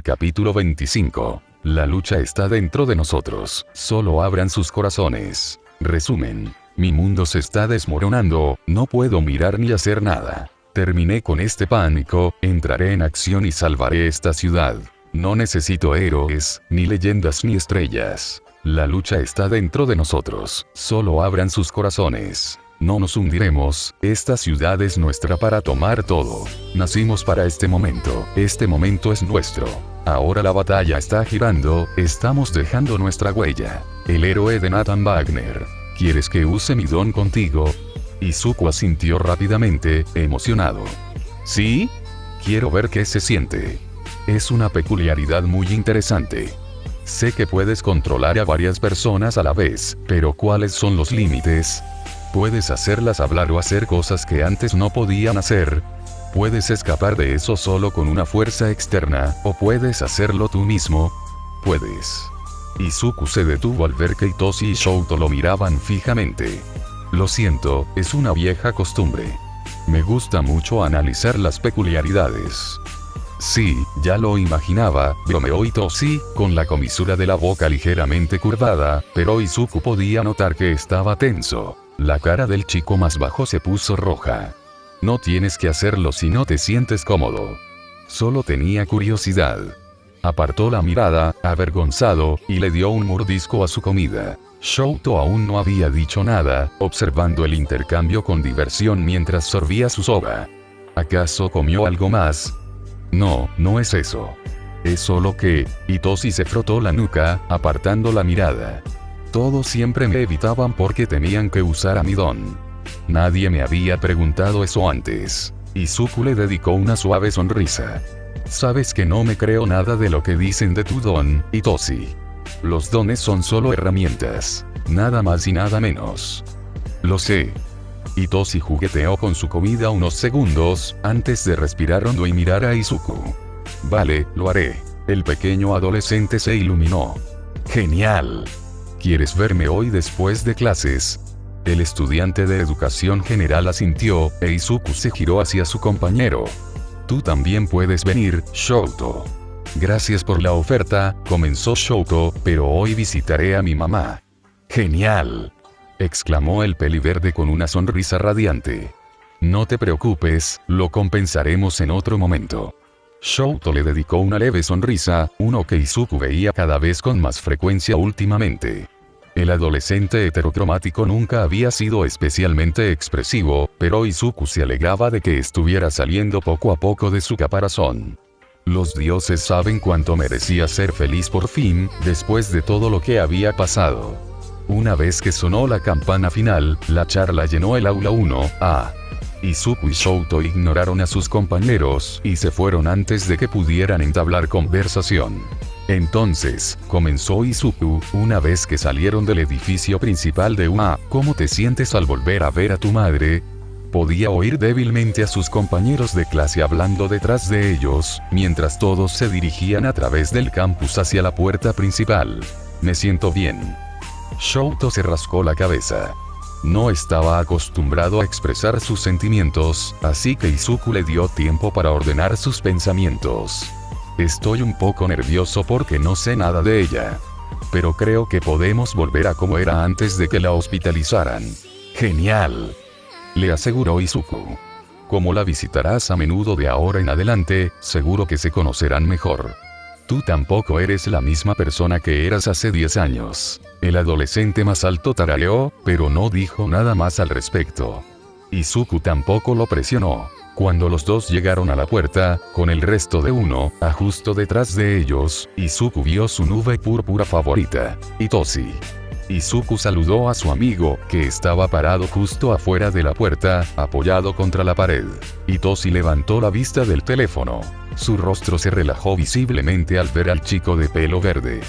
Capítulo 25. La lucha está dentro de nosotros, solo abran sus corazones. Resumen. Mi mundo se está desmoronando, no puedo mirar ni hacer nada. Terminé con este pánico, entraré en acción y salvaré esta ciudad. No necesito héroes, ni leyendas ni estrellas. La lucha está dentro de nosotros, solo abran sus corazones. No nos hundiremos, esta ciudad es nuestra para tomar todo. Nacimos para este momento es nuestro. Ahora la batalla está girando, estamos dejando nuestra huella. El héroe de Nathan Wagner. ¿Quieres que use mi don contigo? Izuku asintió rápidamente, emocionado. ¿Sí? Quiero ver qué se siente. Es una peculiaridad muy interesante. Sé que puedes controlar a varias personas a la vez, pero ¿cuáles son los límites? Puedes hacerlas hablar o hacer cosas que antes no podían hacer. Puedes escapar de eso solo con una fuerza externa, o puedes hacerlo tú mismo. Puedes. Izuku se detuvo al ver que Itoshi y Shouto lo miraban fijamente. Lo siento, es una vieja costumbre. Me gusta mucho analizar las peculiaridades. Sí, ya lo imaginaba, bromeó Itoshi, con la comisura de la boca ligeramente curvada, pero Izuku podía notar que estaba tenso. La cara del chico más bajo se puso roja. No tienes que hacerlo si no te sientes cómodo. Solo tenía curiosidad. Apartó la mirada, avergonzado, y le dio un mordisco a su comida. Shouto aún no había dicho nada, observando el intercambio con diversión mientras sorbía su soba. ¿Acaso comió algo más? No, no es eso. Es solo que, Itoshi se frotó la nuca, apartando la mirada. Todos siempre me evitaban porque temían que usara mi don. Nadie me había preguntado eso antes. Izuku le dedicó una suave sonrisa. Sabes que no me creo nada de lo que dicen de tu don, Itoshi. Los dones son solo herramientas. Nada más y nada menos. Lo sé. Itoshi jugueteó con su comida unos segundos, antes de respirar hondo y mirar a Izuku. Vale, lo haré. El pequeño adolescente se iluminó. Genial. ¿Quieres verme hoy después de clases? El estudiante de educación general asintió, e Izuku se giró hacia su compañero. Tú también puedes venir, Shouto. Gracias por la oferta, comenzó Shouto, pero hoy visitaré a mi mamá. Genial. Exclamó el peliverde con una sonrisa radiante. No te preocupes, lo compensaremos en otro momento. Shouto le dedicó una leve sonrisa, uno que Izuku veía cada vez con más frecuencia últimamente. El adolescente heterocromático nunca había sido especialmente expresivo, pero Izuku se alegraba de que estuviera saliendo poco a poco de su caparazón. Los dioses saben cuánto merecía ser feliz por fin, después de todo lo que había pasado. Una vez que sonó la campana final, la charla llenó el aula 1A. Izuku y Shouto ignoraron a sus compañeros, y se fueron antes de que pudieran entablar conversación. Entonces, comenzó Izuku, una vez que salieron del edificio principal de UA, ¿cómo te sientes al volver a ver a tu madre? Podía oír débilmente a sus compañeros de clase hablando detrás de ellos, mientras todos se dirigían a través del campus hacia la puerta principal. Me siento bien. Shouto se rascó la cabeza. No estaba acostumbrado a expresar sus sentimientos, así que Izuku le dio tiempo para ordenar sus pensamientos. Estoy un poco nervioso porque no sé nada de ella. Pero creo que podemos volver a como era antes de que la hospitalizaran. Genial. Le aseguró Izuku. Como la visitarás a menudo de ahora en adelante, seguro que se conocerán mejor. Tú tampoco eres la misma persona que eras hace 10 años. El adolescente más alto tarareó, pero no dijo nada más al respecto. Izuku tampoco lo presionó. Cuando los dos llegaron a la puerta, con el resto de uno, justo detrás de ellos, Izuku vio su nube púrpura favorita, Itoshi. Izuku saludó a su amigo, que estaba parado justo afuera de la puerta, apoyado contra la pared. Itoshi levantó la vista del teléfono. Su rostro se relajó visiblemente al ver al chico de pelo verde.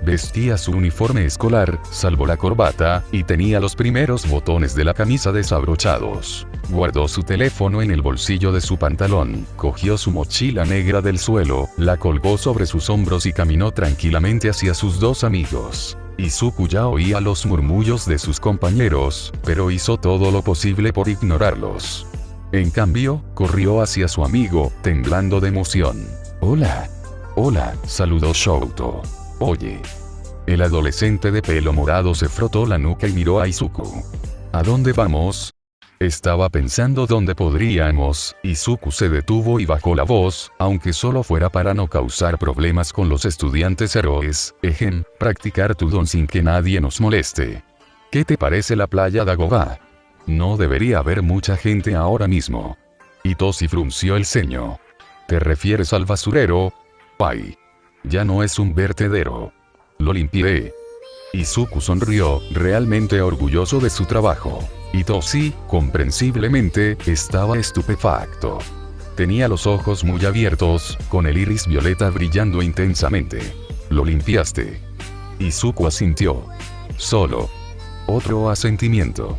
Vestía su uniforme escolar, salvo la corbata, y tenía los primeros botones de la camisa desabrochados. Guardó su teléfono en el bolsillo de su pantalón, cogió su mochila negra del suelo, la colgó sobre sus hombros y caminó tranquilamente hacia sus dos amigos. Izuku ya oía los murmullos de sus compañeros, pero hizo todo lo posible por ignorarlos. En cambio, corrió hacia su amigo, temblando de emoción. «Hola». Hola, saludó Shouto. Oye. El adolescente de pelo morado se frotó la nuca y miró a Izuku. ¿A dónde vamos? Estaba pensando dónde podríamos. Izuku se detuvo y bajó la voz, aunque solo fuera para no causar problemas con los estudiantes héroes. Practicar tu don sin que nadie nos moleste. ¿Qué te parece la playa Dagobah? No debería haber mucha gente ahora mismo. Hitoshi frunció el ceño. ¿Te refieres al basurero? Pai. Ya no es un vertedero. Lo limpiaré. Izuku sonrió, realmente orgulloso de su trabajo. Hitoshi, comprensiblemente, estaba estupefacto. Tenía los ojos muy abiertos, con el iris violeta brillando intensamente. ¿Lo limpiaste? Izuku asintió. Solo. Otro asentimiento.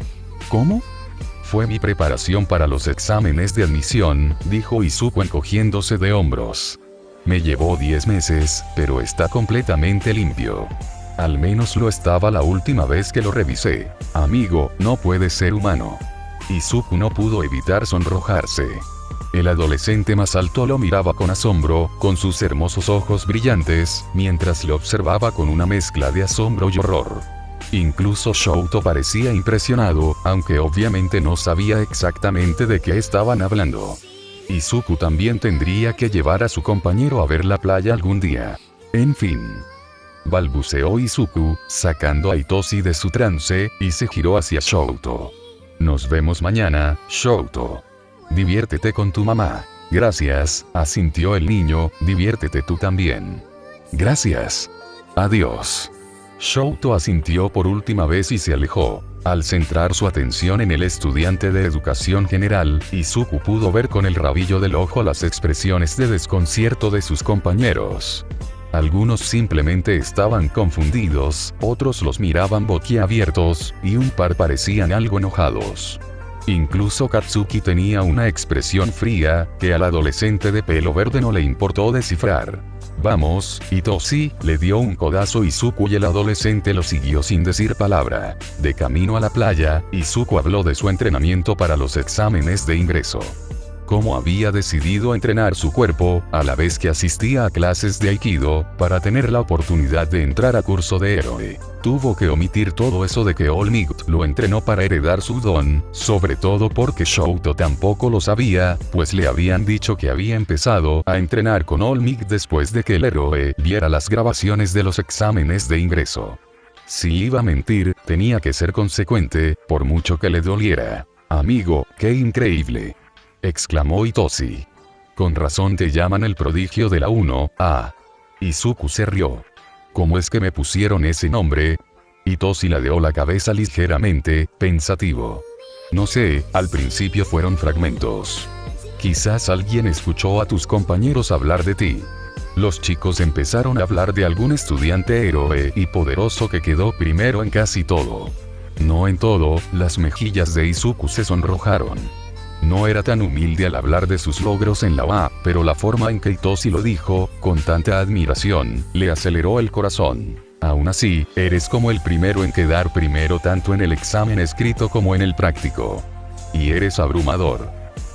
¿Cómo? Fue mi preparación para los exámenes de admisión, dijo Izuku encogiéndose de hombros. Me llevó 10 meses, pero está completamente limpio. Al menos lo estaba la última vez que lo revisé. Amigo, no puede ser humano. Izuku no pudo evitar sonrojarse. El adolescente más alto lo miraba con asombro, con sus hermosos ojos brillantes, mientras lo observaba con una mezcla de asombro y horror. Incluso Shouto parecía impresionado, aunque obviamente no sabía exactamente de qué estaban hablando. Izuku también tendría que llevar a su compañero a ver la playa algún día. En fin. Balbuceó Izuku, sacando a Hitoshi de su trance, y se giró hacia Shouto. Nos vemos mañana, Shouto. Diviértete con tu mamá. Gracias, asintió el niño, diviértete tú también. Gracias. Adiós. Shouto asintió por última vez y se alejó. Al centrar su atención en el estudiante de educación general, Izuku pudo ver con el rabillo del ojo las expresiones de desconcierto de sus compañeros. Algunos simplemente estaban confundidos, otros los miraban boquiabiertos, y un par parecían algo enojados. Incluso Katsuki tenía una expresión fría, que al adolescente de pelo verde no le importó descifrar. Vamos, Hitoshi, le dio un codazo Izuku y el adolescente lo siguió sin decir palabra. De camino a la playa, Izuku habló de su entrenamiento para los exámenes de ingreso. Cómo había decidido entrenar su cuerpo, a la vez que asistía a clases de Aikido, para tener la oportunidad de entrar a curso de héroe. Tuvo que omitir todo eso de que All Might lo entrenó para heredar su don, sobre todo porque Shouto tampoco lo sabía, pues le habían dicho que había empezado a entrenar con All Might después de que el héroe viera las grabaciones de los exámenes de ingreso. Si iba a mentir, tenía que ser consecuente, por mucho que le doliera. Amigo, qué increíble. Exclamó Hitoshi. Con razón te llaman el prodigio de la 1A. Izuku se rió. ¿Cómo es que me pusieron ese nombre? Hitoshi ladeó la cabeza ligeramente, pensativo. No sé, al principio fueron fragmentos. Quizás alguien escuchó a tus compañeros hablar de ti. Los chicos empezaron a hablar de algún estudiante héroe y poderoso que quedó primero en casi todo. No en todo, las mejillas de Izuku se sonrojaron. No era tan humilde al hablar de sus logros en la UA, pero la forma en que Hitoshi lo dijo, con tanta admiración, le aceleró el corazón. Aún así, eres como el primero en quedar primero tanto en el examen escrito como en el práctico. Y eres abrumador.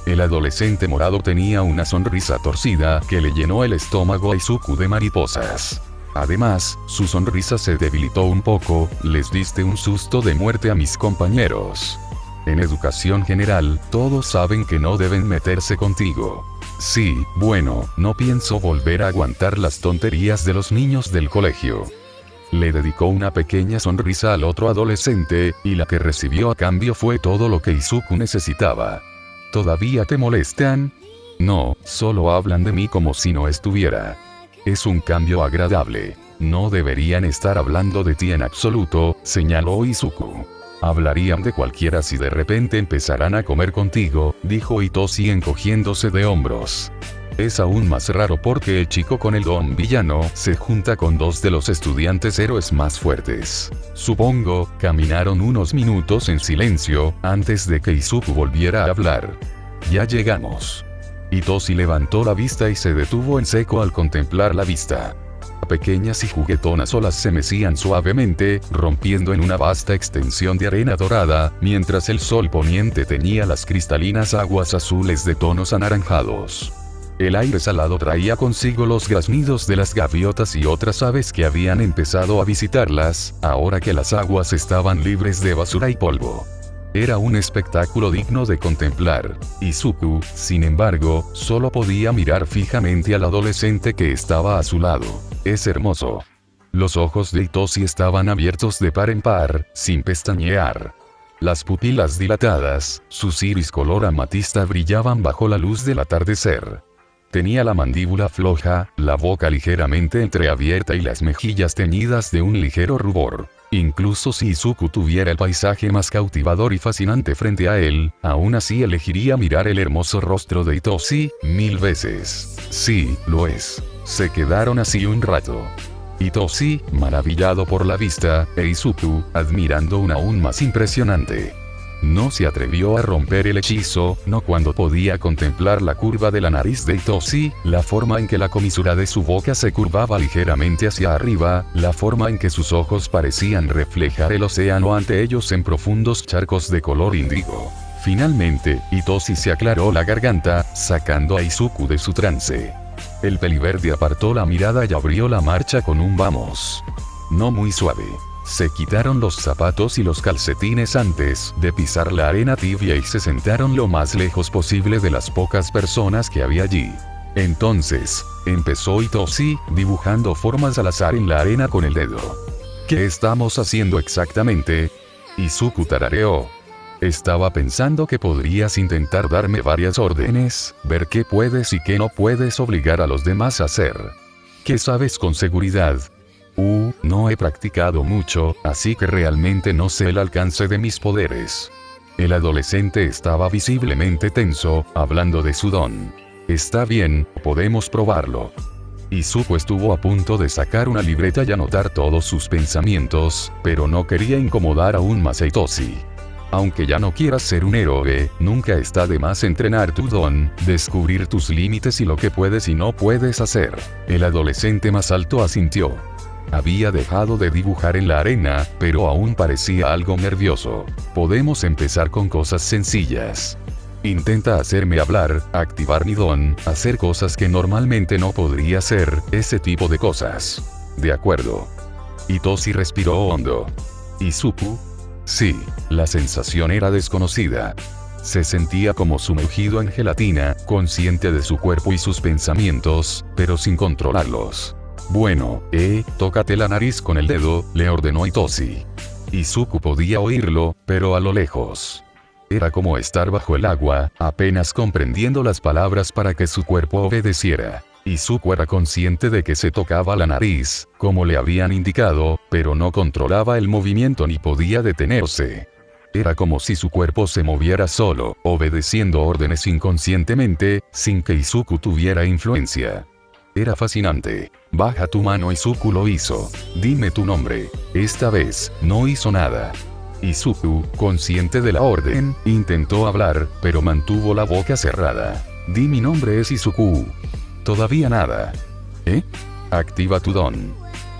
El adolescente morado tenía una sonrisa torcida que le llenó el estómago a Izuku de mariposas. Además, su sonrisa se debilitó un poco, les diste un susto de muerte a mis compañeros. En educación general, todos saben que no deben meterse contigo. Sí, bueno, no pienso volver a aguantar las tonterías de los niños del colegio. Le dedicó una pequeña sonrisa al otro adolescente, y la que recibió a cambio fue todo lo que Izuku necesitaba. ¿Todavía te molestan? No, solo hablan de mí como si no estuviera. Es un cambio agradable. No deberían estar hablando de ti en absoluto, señaló Izuku. Hablarían de cualquiera si de repente empezaran a comer contigo, dijo Hitoshi encogiéndose de hombros. Es aún más raro porque el chico con el don villano se junta con dos de los estudiantes héroes más fuertes. Supongo, caminaron unos minutos en silencio, antes de que Izuku volviera a hablar. Ya llegamos. Hitoshi levantó la vista y se detuvo en seco al contemplar la vista. Pequeñas y juguetonas olas se mecían suavemente, rompiendo en una vasta extensión de arena dorada, mientras el sol poniente teñía las cristalinas aguas azules de tonos anaranjados. El aire salado traía consigo los graznidos de las gaviotas y otras aves que habían empezado a visitarlas, ahora que las aguas estaban libres de basura y polvo. Era un espectáculo digno de contemplar. Izuku, sin embargo, solo podía mirar fijamente al adolescente que estaba a su lado. Es hermoso. Los ojos de Hitoshi estaban abiertos de par en par, sin pestañear. Las pupilas dilatadas, sus iris color amatista brillaban bajo la luz del atardecer. Tenía la mandíbula floja, la boca ligeramente entreabierta y las mejillas teñidas de un ligero rubor. Incluso si Izuku tuviera el paisaje más cautivador y fascinante frente a él, aún así elegiría mirar el hermoso rostro de Hitoshi 1000 veces. Sí, lo es. Se quedaron así un rato. Hitoshi, maravillado por la vista, e Izuku, admirando una aún más impresionante. No se atrevió a romper el hechizo, no cuando podía contemplar la curva de la nariz de Hitoshi, la forma en que la comisura de su boca se curvaba ligeramente hacia arriba, la forma en que sus ojos parecían reflejar el océano ante ellos en profundos charcos de color índigo. Finalmente, Hitoshi se aclaró la garganta, sacando a Izuku de su trance. El peliverde apartó la mirada y abrió la marcha con un vamos. No muy suave. Se quitaron los zapatos y los calcetines antes de pisar la arena tibia y se sentaron lo más lejos posible de las pocas personas que había allí. Entonces, empezó Hitoshi, dibujando formas al azar en la arena con el dedo. ¿Qué estamos haciendo exactamente? Izuku tarareó. Estaba pensando que podrías intentar darme varias órdenes, ver qué puedes y qué no puedes obligar a los demás a hacer. ¿Qué sabes con seguridad? No he practicado mucho, así que realmente no sé el alcance de mis poderes. El adolescente estaba visiblemente tenso, hablando de su don. Está bien, podemos probarlo. Izuku estuvo a punto de sacar una libreta y anotar todos sus pensamientos, pero no quería incomodar aún más a Hitoshi. Aunque ya no quieras ser un héroe, nunca está de más entrenar tu don, descubrir tus límites y lo que puedes y no puedes hacer. El adolescente más alto asintió. Había dejado de dibujar en la arena, pero aún parecía algo nervioso. Podemos empezar con cosas sencillas. Intenta hacerme hablar, activar mi don, hacer cosas que normalmente no podría hacer, ese tipo de cosas. De acuerdo. Hitoshi respiró hondo. ¿Izuku? Sí, la sensación era desconocida. Se sentía como sumergido en gelatina, consciente de su cuerpo y sus pensamientos, pero sin controlarlos. Bueno, tócate la nariz con el dedo, le ordenó Hitoshi. Izuku podía oírlo, pero a lo lejos. Era como estar bajo el agua, apenas comprendiendo las palabras para que su cuerpo obedeciera. Izuku era consciente de que se tocaba la nariz, como le habían indicado, pero no controlaba el movimiento ni podía detenerse. Era como si su cuerpo se moviera solo, obedeciendo órdenes inconscientemente, sin que Izuku tuviera influencia. Era fascinante. Baja tu mano. Izuku lo hizo. Dime tu nombre. Esta vez, no hizo nada. Izuku, consciente de la orden, intentó hablar, pero mantuvo la boca cerrada. Di mi nombre es Izuku. Todavía nada. Activa tu don.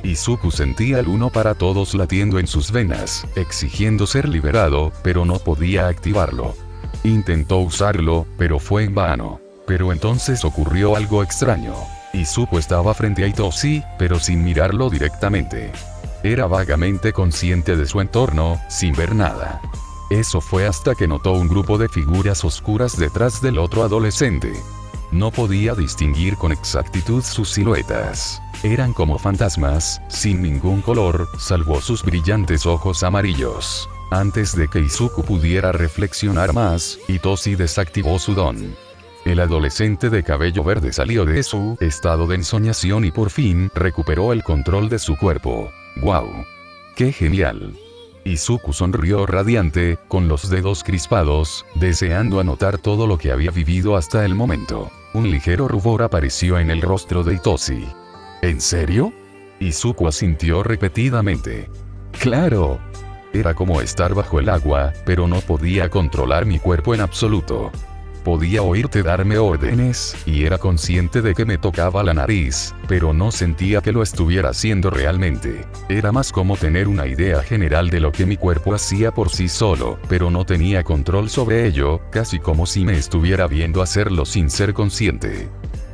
Izuku sentía el uno para todos latiendo en sus venas, exigiendo ser liberado, pero no podía activarlo. Intentó usarlo, pero fue en vano. Pero entonces ocurrió algo extraño. Izuku estaba frente a Hitoshi, pero sin mirarlo directamente. Era vagamente consciente de su entorno, sin ver nada. Eso fue hasta que notó un grupo de figuras oscuras detrás del otro adolescente. No podía distinguir con exactitud sus siluetas. Eran como fantasmas, sin ningún color, salvo sus brillantes ojos amarillos. Antes de que Izuku pudiera reflexionar más, Hitoshi desactivó su don. El adolescente de cabello verde salió de su estado de ensoñación y por fin recuperó el control de su cuerpo. ¡Guau! ¡Qué genial! Izuku sonrió radiante, con los dedos crispados, deseando anotar todo lo que había vivido hasta el momento. Un ligero rubor apareció en el rostro de Hitoshi. ¿En serio? Izuku asintió repetidamente. ¡Claro! Era como estar bajo el agua, pero no podía controlar mi cuerpo en absoluto. Podía oírte darme órdenes, y era consciente de que me tocaba la nariz, pero no sentía que lo estuviera haciendo realmente. Era más como tener una idea general de lo que mi cuerpo hacía por sí solo, pero no tenía control sobre ello, casi como si me estuviera viendo hacerlo sin ser consciente.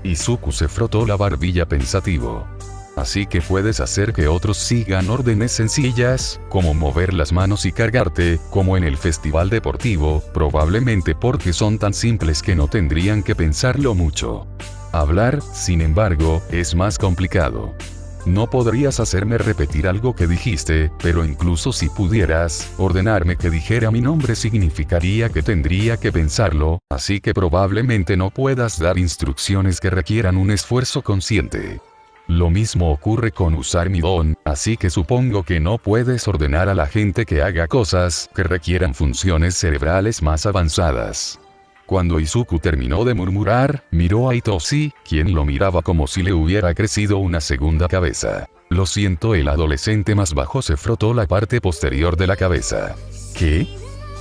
Izuku se frotó la barbilla pensativo. Así que puedes hacer que otros sigan órdenes sencillas, como mover las manos y cargarte, como en el festival deportivo, probablemente porque son tan simples que no tendrían que pensarlo mucho. Hablar, sin embargo, es más complicado. No podrías hacerme repetir algo que dijiste, pero incluso si pudieras, ordenarme que dijera mi nombre significaría que tendría que pensarlo, así que probablemente no puedas dar instrucciones que requieran un esfuerzo consciente. Lo mismo ocurre con usar mi don, así que supongo que no puedes ordenar a la gente que haga cosas que requieran funciones cerebrales más avanzadas. Cuando Izuku terminó de murmurar, miró a Hitoshi, quien lo miraba como si le hubiera crecido una segunda cabeza. Lo siento, el adolescente más bajo se frotó la parte posterior de la cabeza. ¿Qué?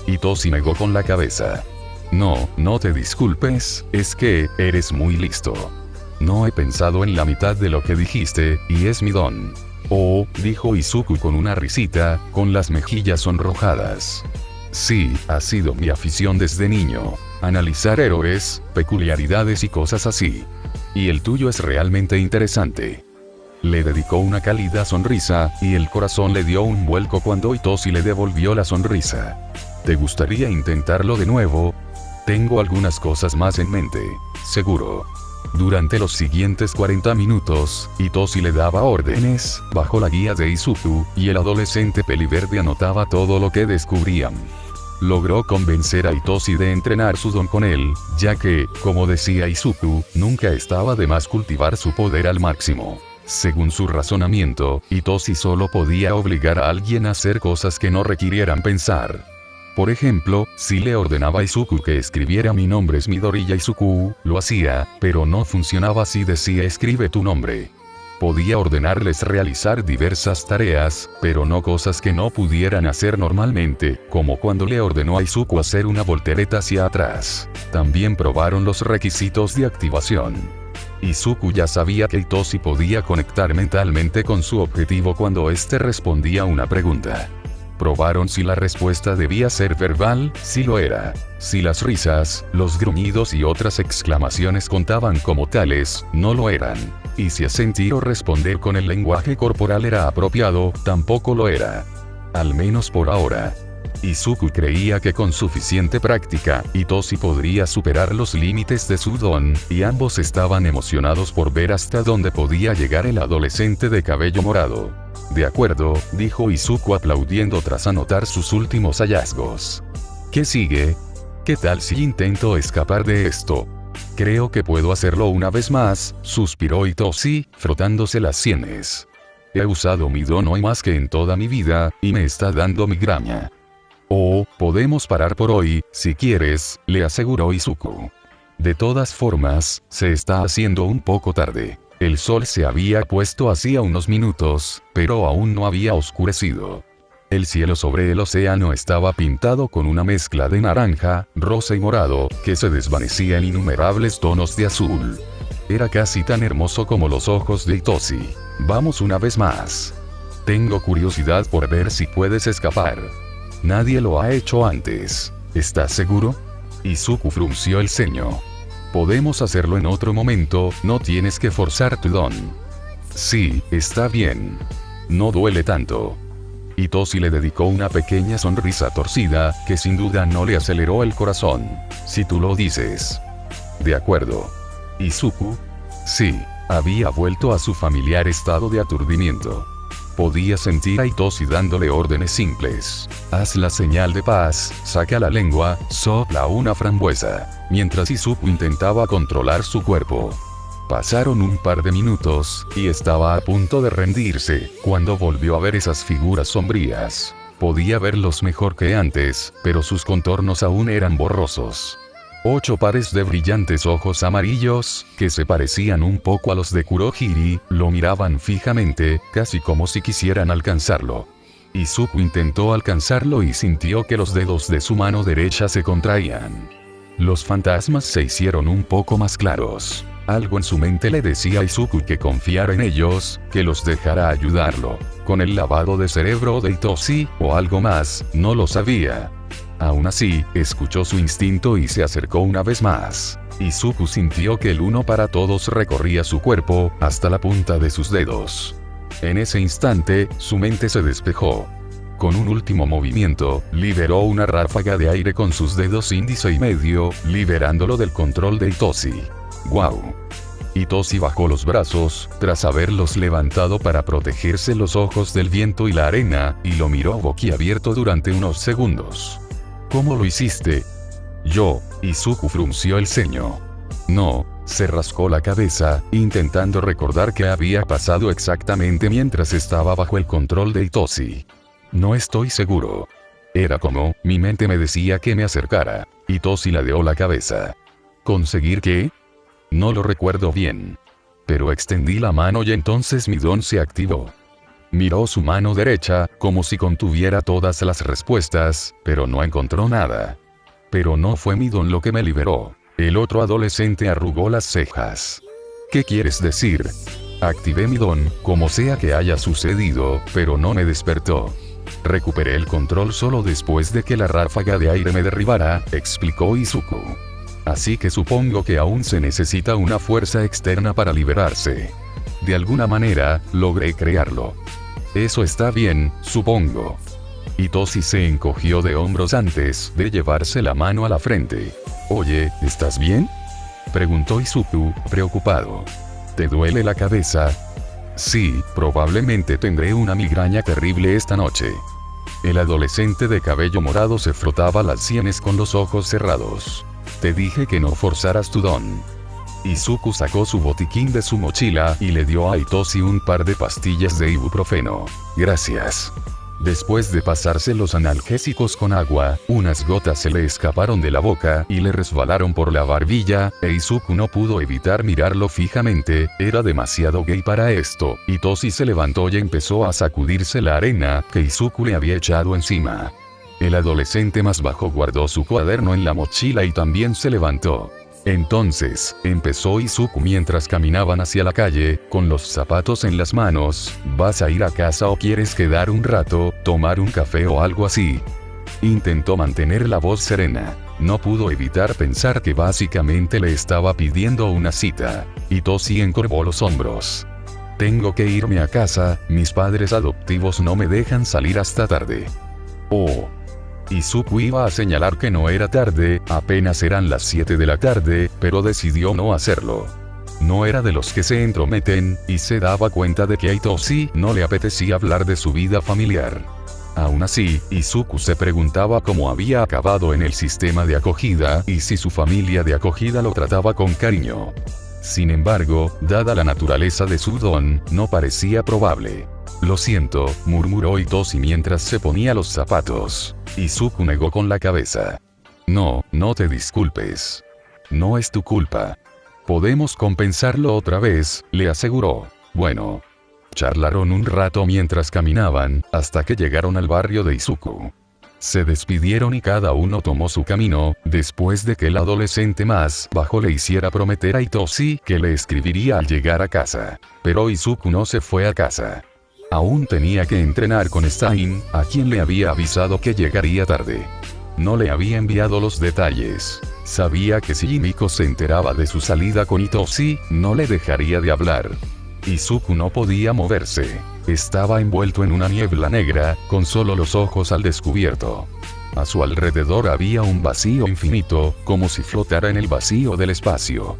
Hitoshi negó con la cabeza. No, no te disculpes, es que, eres muy listo. No he pensado en la mitad de lo que dijiste, y es mi don. Oh, dijo Izuku con una risita, con las mejillas sonrojadas. Sí, ha sido mi afición desde niño. Analizar héroes, peculiaridades y cosas así. Y el tuyo es realmente interesante. Le dedicó una cálida sonrisa, y el corazón le dio un vuelco cuando Hitoshi le devolvió la sonrisa. ¿Te gustaría intentarlo de nuevo? Tengo algunas cosas más en mente, seguro. Durante los siguientes 40 minutos, Hitoshi le daba órdenes, bajo la guía de Izuku, y el adolescente peliverde anotaba todo lo que descubrían. Logró convencer a Hitoshi de entrenar su don con él, ya que, como decía Izuku, nunca estaba de más cultivar su poder al máximo. Según su razonamiento, Hitoshi solo podía obligar a alguien a hacer cosas que no requirieran pensar. Por ejemplo, si le ordenaba a Izuku que escribiera mi nombre es Midoriya Izuku, lo hacía, pero no funcionaba si decía escribe tu nombre. Podía ordenarles realizar diversas tareas, pero no cosas que no pudieran hacer normalmente, como cuando le ordenó a Izuku hacer una voltereta hacia atrás. También probaron los requisitos de activación. Izuku ya sabía que Hitoshi podía conectar mentalmente con su objetivo cuando éste respondía a una pregunta. Probaron si la respuesta debía ser verbal, si lo era. Si las risas, los gruñidos y otras exclamaciones contaban como tales, no lo eran. Y si asentir o responder con el lenguaje corporal era apropiado, tampoco lo era. Al menos por ahora. Izuku creía que con suficiente práctica, Hitoshi podría superar los límites de su don, y ambos estaban emocionados por ver hasta dónde podía llegar el adolescente de cabello morado. De acuerdo, dijo Izuku aplaudiendo tras anotar sus últimos hallazgos. ¿Qué sigue? ¿Qué tal si intento escapar de esto? Creo que puedo hacerlo una vez más, suspiró Hitoshi, frotándose las sienes. He usado mi don hoy más que en toda mi vida, y me está dando migraña. Oh, podemos parar por hoy, si quieres, le aseguró Izuku. De todas formas, se está haciendo un poco tarde. El sol se había puesto hacía unos minutos, pero aún no había oscurecido. El cielo sobre el océano estaba pintado con una mezcla de naranja, rosa y morado, que se desvanecía en innumerables tonos de azul. Era casi tan hermoso como los ojos de Hitoshi. Vamos una vez más. Tengo curiosidad por ver si puedes escapar. Nadie lo ha hecho antes. ¿Estás seguro? Izuku frunció el ceño. Podemos hacerlo en otro momento, no tienes que forzar tu don. Sí, está bien. No duele tanto. Hitoshi le dedicó una pequeña sonrisa torcida, que sin duda no le aceleró el corazón. Si tú lo dices. De acuerdo. Izuku. Sí, había vuelto a su familiar estado de aturdimiento. Podía sentir a Hitoshi dándole órdenes simples. Haz la señal de paz, saca la lengua, sopla una frambuesa. Mientras Izuku intentaba controlar su cuerpo. Pasaron un par de minutos, y estaba a punto de rendirse, cuando volvió a ver esas figuras sombrías. Podía verlos mejor que antes, pero sus contornos aún eran borrosos. 8 pares de brillantes ojos amarillos, que se parecían un poco a los de Kurohiri, lo miraban fijamente, casi como si quisieran alcanzarlo. Izuku intentó alcanzarlo y sintió que los dedos de su mano derecha se contraían. Los fantasmas se hicieron un poco más claros. Algo en su mente le decía a Izuku que confiara en ellos, que los dejara ayudarlo. Con el lavado de cerebro de Hitoshi, o algo más, no lo sabía. Aún así, escuchó su instinto y se acercó una vez más. Izuku sintió que el uno para todos recorría su cuerpo, hasta la punta de sus dedos. En ese instante, su mente se despejó. Con un último movimiento, liberó una ráfaga de aire con sus dedos índice y medio, liberándolo del control de Itoshi. ¡Guau! Itoshi bajó los brazos, tras haberlos levantado para protegerse los ojos del viento y la arena, y lo miró boquiabierto durante unos segundos. ¿Cómo lo hiciste? Yo, Izuku frunció el ceño. No, se rascó la cabeza, intentando recordar qué había pasado exactamente mientras estaba bajo el control de Itoshi. No estoy seguro. Era como, mi mente me decía que me acercara. Itoshi ladeó la cabeza. ¿Conseguir qué? No lo recuerdo bien. Pero extendí la mano y entonces mi don se activó. Miró su mano derecha, como si contuviera todas las respuestas, pero no encontró nada. Pero no fue mi don lo que me liberó. El otro adolescente arrugó las cejas. ¿Qué quieres decir? Activé mi don, como sea que haya sucedido, pero no me despertó. Recuperé el control solo después de que la ráfaga de aire me derribara, explicó Izuku. Así que supongo que aún se necesita una fuerza externa para liberarse. De alguna manera, logré crearlo. Eso está bien, supongo. Itoshi se encogió de hombros antes de llevarse la mano a la frente. Oye, ¿estás bien? Preguntó Izuku, preocupado. ¿Te duele la cabeza? Sí, probablemente tendré una migraña terrible esta noche. El adolescente de cabello morado se frotaba las sienes con los ojos cerrados. Te dije que no forzaras tu don. Izuku sacó su botiquín de su mochila y le dio a Itoshi un par de pastillas de ibuprofeno. Gracias. Después de pasarse los analgésicos con agua, unas gotas se le escaparon de la boca y le resbalaron por la barbilla, e Izuku no pudo evitar mirarlo fijamente, era demasiado gay para esto. Itoshi se levantó y empezó a sacudirse la arena que Izuku le había echado encima. El adolescente más bajo guardó su cuaderno en la mochila y también se levantó. Entonces, empezó Izuku mientras caminaban hacia la calle, con los zapatos en las manos. ¿Vas a ir a casa o quieres quedar un rato, tomar un café o algo así? Intentó mantener la voz serena. No pudo evitar pensar que básicamente le estaba pidiendo una cita. Itoshi encorvó los hombros. Tengo que irme a casa, mis padres adoptivos no me dejan salir hasta tarde. Oh. Izuku iba a señalar que no era tarde, apenas eran las 7 de la tarde, pero decidió no hacerlo. No era de los que se entrometen, y se daba cuenta de que a Itoshi no le apetecía hablar de su vida familiar. Aún así, Izuku se preguntaba cómo había acabado en el sistema de acogida y si su familia de acogida lo trataba con cariño. Sin embargo, dada la naturaleza de su don, no parecía probable. Lo siento, murmuró Itoshi mientras se ponía los zapatos. Izuku negó con la cabeza. No, no te disculpes. No es tu culpa. Podemos compensarlo otra vez, le aseguró. Bueno. Charlaron un rato mientras caminaban, hasta que llegaron al barrio de Izuku. Se despidieron y cada uno tomó su camino, después de que el adolescente más bajo le hiciera prometer a Itoshi que le escribiría al llegar a casa. Pero Izuku no se fue a casa. Aún tenía que entrenar con Stein, a quien le había avisado que llegaría tarde. No le había enviado los detalles. Sabía que si Himiko se enteraba de su salida con Itoshi, no le dejaría de hablar. Izuku no podía moverse. Estaba envuelto en una niebla negra, con solo los ojos al descubierto. A su alrededor había un vacío infinito, como si flotara en el vacío del espacio.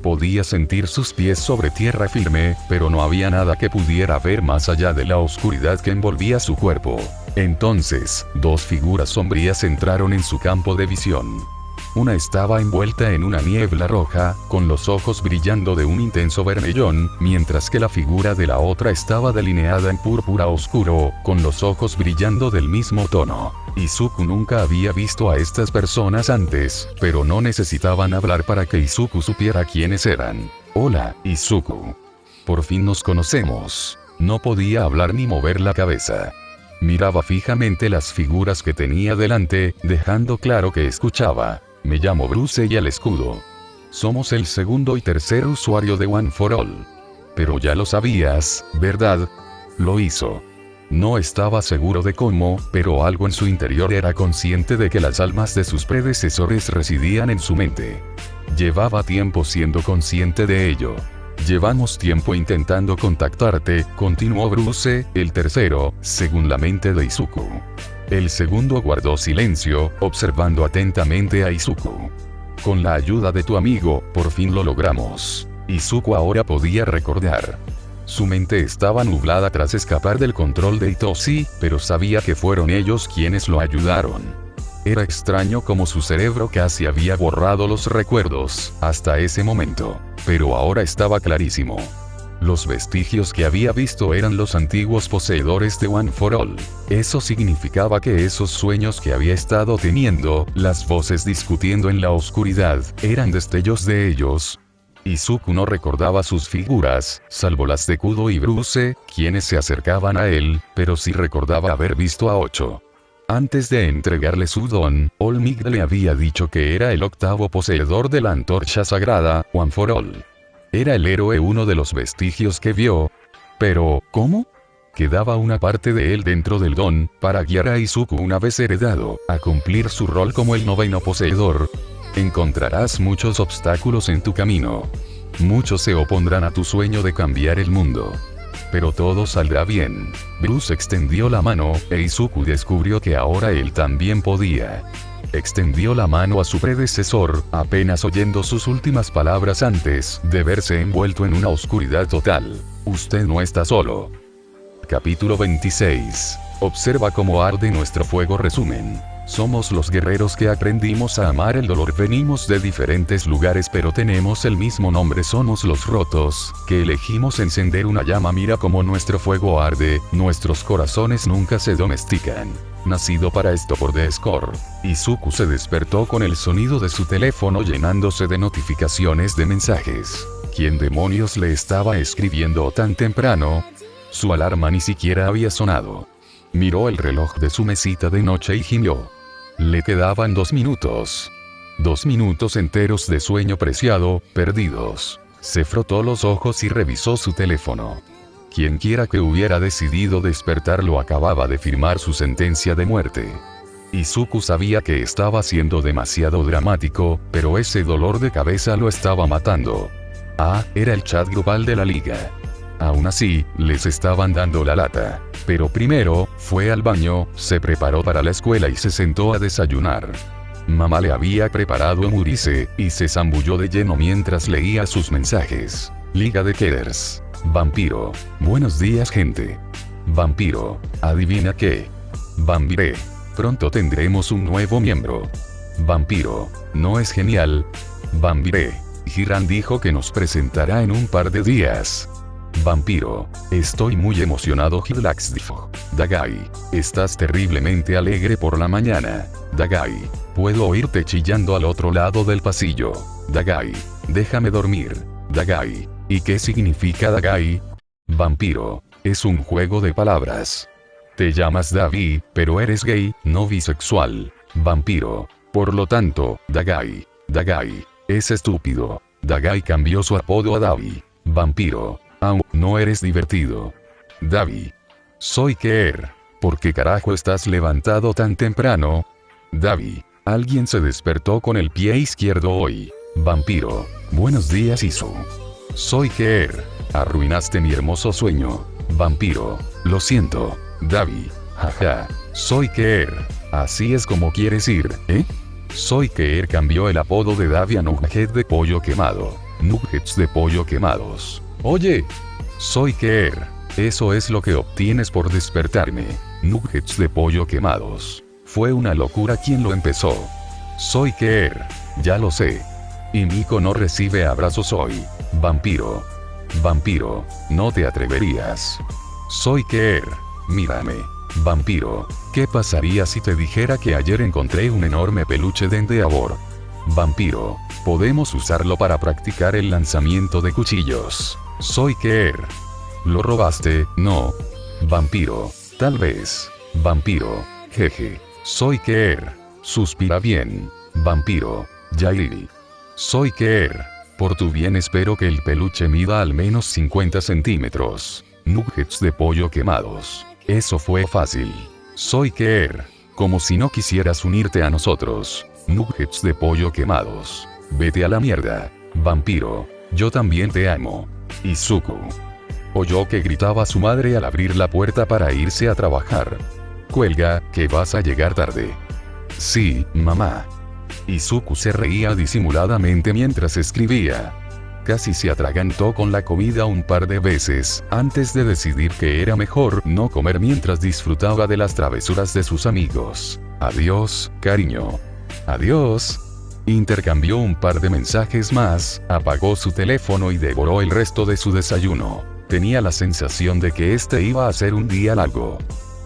Podía sentir sus pies sobre tierra firme, pero no había nada que pudiera ver más allá de la oscuridad que envolvía su cuerpo. Entonces, dos figuras sombrías entraron en su campo de visión. Una estaba envuelta en una niebla roja, con los ojos brillando de un intenso vermellón, mientras que la figura de la otra estaba delineada en púrpura oscuro, con los ojos brillando del mismo tono. Izuku nunca había visto a estas personas antes, pero no necesitaban hablar para que Izuku supiera quiénes eran. Hola, Izuku. Por fin nos conocemos. No podía hablar ni mover la cabeza. Miraba fijamente las figuras que tenía delante, dejando claro que escuchaba. Me llamo Bruce y el escudo. Somos el segundo y tercer usuario de One for All. Pero ya lo sabías, ¿verdad? Lo hizo. No estaba seguro de cómo, pero algo en su interior era consciente de que las almas de sus predecesores residían en su mente. Llevaba tiempo siendo consciente de ello. Llevamos tiempo intentando contactarte, continuó Bruce, el tercero, según la mente de Izuku. El segundo guardó silencio, observando atentamente a Izuku. Con la ayuda de tu amigo, por fin lo logramos. Izuku ahora podía recordar. Su mente estaba nublada tras escapar del control de Itoshi, pero sabía que fueron ellos quienes lo ayudaron. Era extraño como su cerebro casi había borrado los recuerdos, hasta ese momento. Pero ahora estaba clarísimo. Los vestigios que había visto eran los antiguos poseedores de One for All. Eso significaba que esos sueños que había estado teniendo, las voces discutiendo en la oscuridad, eran destellos de ellos. Izuku no recordaba sus figuras, salvo las de Kudo y Bruce, quienes se acercaban a él, pero sí recordaba haber visto a Ocho. Antes de entregarle su don, Olmig le había dicho que era el octavo poseedor de la antorcha sagrada, One for All. Era el héroe uno de los vestigios que vio. Pero, ¿cómo? Quedaba una parte de él dentro del don, para guiar a Izuku una vez heredado, a cumplir su rol como el noveno poseedor. Encontrarás muchos obstáculos en tu camino. Muchos se opondrán a tu sueño de cambiar el mundo. Pero todo saldrá bien. Bruce extendió la mano, e Izuku descubrió que ahora él también podía. Extendió la mano a su predecesor, apenas oyendo sus últimas palabras antes de verse envuelto en una oscuridad total. Usted no está solo. Capítulo 26. Observa cómo arde nuestro fuego. Resumen. Somos los guerreros que aprendimos a amar el dolor. Venimos de diferentes lugares pero tenemos el mismo nombre. Somos los rotos, que elegimos encender una llama. Mira cómo nuestro fuego arde, nuestros corazones nunca se domestican. Nacido para esto por The Score. Izuku se despertó con el sonido de su teléfono llenándose de notificaciones de mensajes. ¿Quién demonios le estaba escribiendo tan temprano? Su alarma ni siquiera había sonado. Miró el reloj de su mesita de noche y gimió. Le quedaban 2 minutos. 2 minutos enteros de sueño preciado, perdidos. Se frotó los ojos y revisó su teléfono. Quienquiera que hubiera decidido despertarlo acababa de firmar su sentencia de muerte. Izuku sabía que estaba siendo demasiado dramático, pero ese dolor de cabeza lo estaba matando. Era el chat grupal de la liga. Aún así, les estaban dando la lata. Pero primero, fue al baño, se preparó para la escuela y se sentó a desayunar. Mamá le había preparado emurice, y se zambulló de lleno mientras leía sus mensajes. Liga de Killers. Vampiro. Buenos días gente. Vampiro. Adivina qué. Vampiré. Pronto tendremos un nuevo miembro. Vampiro. ¿No es genial? Vampiré. Hiran dijo que nos presentará en un par de días. Vampiro. Estoy muy emocionado. Hilax dijo. Dagai. Estás terriblemente alegre por la mañana. Dagai. Puedo oírte chillando al otro lado del pasillo. Dagai. Déjame dormir. Dagai. ¿Y qué significa Dagai? Vampiro. Es un juego de palabras. Te llamas Davi, pero eres gay, no bisexual. Vampiro. Por lo tanto, Dagai. Dagai. Es estúpido. Dagai cambió su apodo a Davi. Vampiro. No eres divertido. Davi. Soy Keer. ¿Por qué carajo estás levantado tan temprano? Davi. Alguien se despertó con el pie izquierdo hoy. Vampiro. Buenos días Isu. Soy Keer. Arruinaste mi hermoso sueño. Vampiro. Lo siento. Davi. Jaja. Soy Keer. Así es como quieres ir, ¿eh? Soy Keer cambió el apodo de Davi a Nugget de pollo quemado. Nuggets de pollo quemados. Oye. Soy Keer. Eso es lo que obtienes por despertarme. Nuggets de pollo quemados. Fue una locura quien lo empezó. Soy Keer. Ya lo sé. Y Miko no recibe abrazos hoy. Vampiro. Vampiro. No te atreverías. Soy Keer. Mírame. Vampiro. ¿Qué pasaría si te dijera que ayer encontré un enorme peluche de Endeavor? Vampiro. Podemos usarlo para practicar el lanzamiento de cuchillos. Soy Keer. ¿Lo robaste? No. Vampiro. Tal vez. Vampiro. Jeje. Soy Keer. Suspira bien. Vampiro. Yairi. Soy Keer. Por tu bien espero que el peluche mida al menos 50 centímetros. Nuggets de pollo quemados. Eso fue fácil. Soy Keer. Como si no quisieras unirte a nosotros. Nuggets de pollo quemados. Vete a la mierda. Vampiro. Yo también te amo. Izuku. Oyó que gritaba su madre al abrir la puerta para irse a trabajar. Cuelga, que vas a llegar tarde. Sí, mamá. Izuku se reía disimuladamente mientras escribía. Casi se atragantó con la comida un par de veces, antes de decidir que era mejor no comer mientras disfrutaba de las travesuras de sus amigos. Adiós, cariño. Adiós. Intercambió un par de mensajes más, apagó su teléfono y devoró el resto de su desayuno. Tenía la sensación de que este iba a ser un día largo.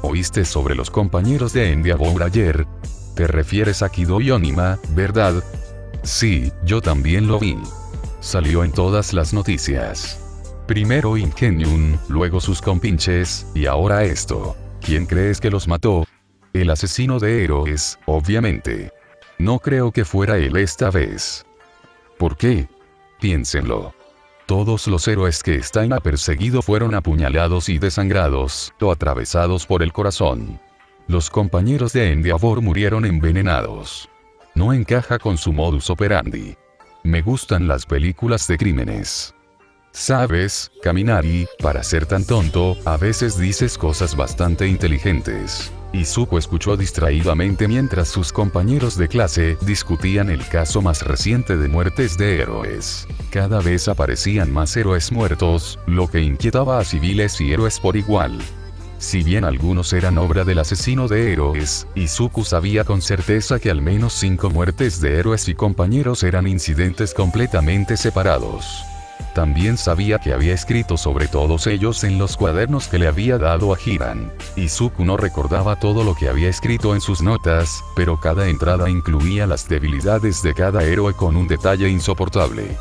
¿Oíste sobre los compañeros de Endeavor ayer? Te refieres a Kido y Onima, ¿verdad? Sí, yo también lo vi. Salió en todas las noticias. Primero Ingenium, luego sus compinches, y ahora esto. ¿Quién crees que los mató? El asesino de héroes, obviamente. No creo que fuera él esta vez. ¿Por qué? Piénsenlo. Todos los héroes que Stein ha perseguido fueron apuñalados y desangrados, o atravesados por el corazón. Los compañeros de Endeavor murieron envenenados. No encaja con su modus operandi. Me gustan las películas de crímenes. Sabes, Kaminari, para ser tan tonto, a veces dices cosas bastante inteligentes. Izuku escuchó distraídamente mientras sus compañeros de clase discutían el caso más reciente de muertes de héroes. Cada vez aparecían más héroes muertos, lo que inquietaba a civiles y héroes por igual. Si bien algunos eran obra del asesino de héroes, Izuku sabía con certeza que al menos 5 muertes de héroes y compañeros eran incidentes completamente separados. También sabía que había escrito sobre todos ellos en los cuadernos que le había dado a Hiran. Izuku no recordaba todo lo que había escrito en sus notas, pero cada entrada incluía las debilidades de cada héroe con un detalle insoportable.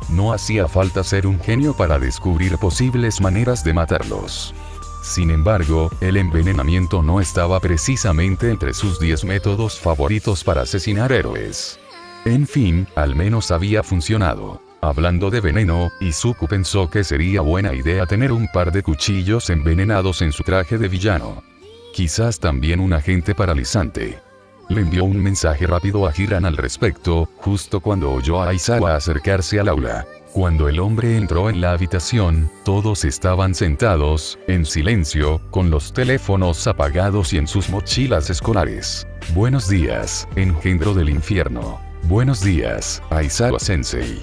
No hacía falta ser un genio para descubrir posibles maneras de matarlos. Sin embargo, el envenenamiento no estaba precisamente entre sus 10 métodos favoritos para asesinar héroes. En fin, al menos había funcionado. Hablando de veneno, Izuku pensó que sería buena idea tener un par de cuchillos envenenados en su traje de villano. Quizás también un agente paralizante. Le envió un mensaje rápido a Hiran al respecto, justo cuando oyó a Aizawa acercarse al aula. Cuando el hombre entró en la habitación, todos estaban sentados, en silencio, con los teléfonos apagados y en sus mochilas escolares. Buenos días, engendro del infierno. Buenos días, Aizawa-sensei.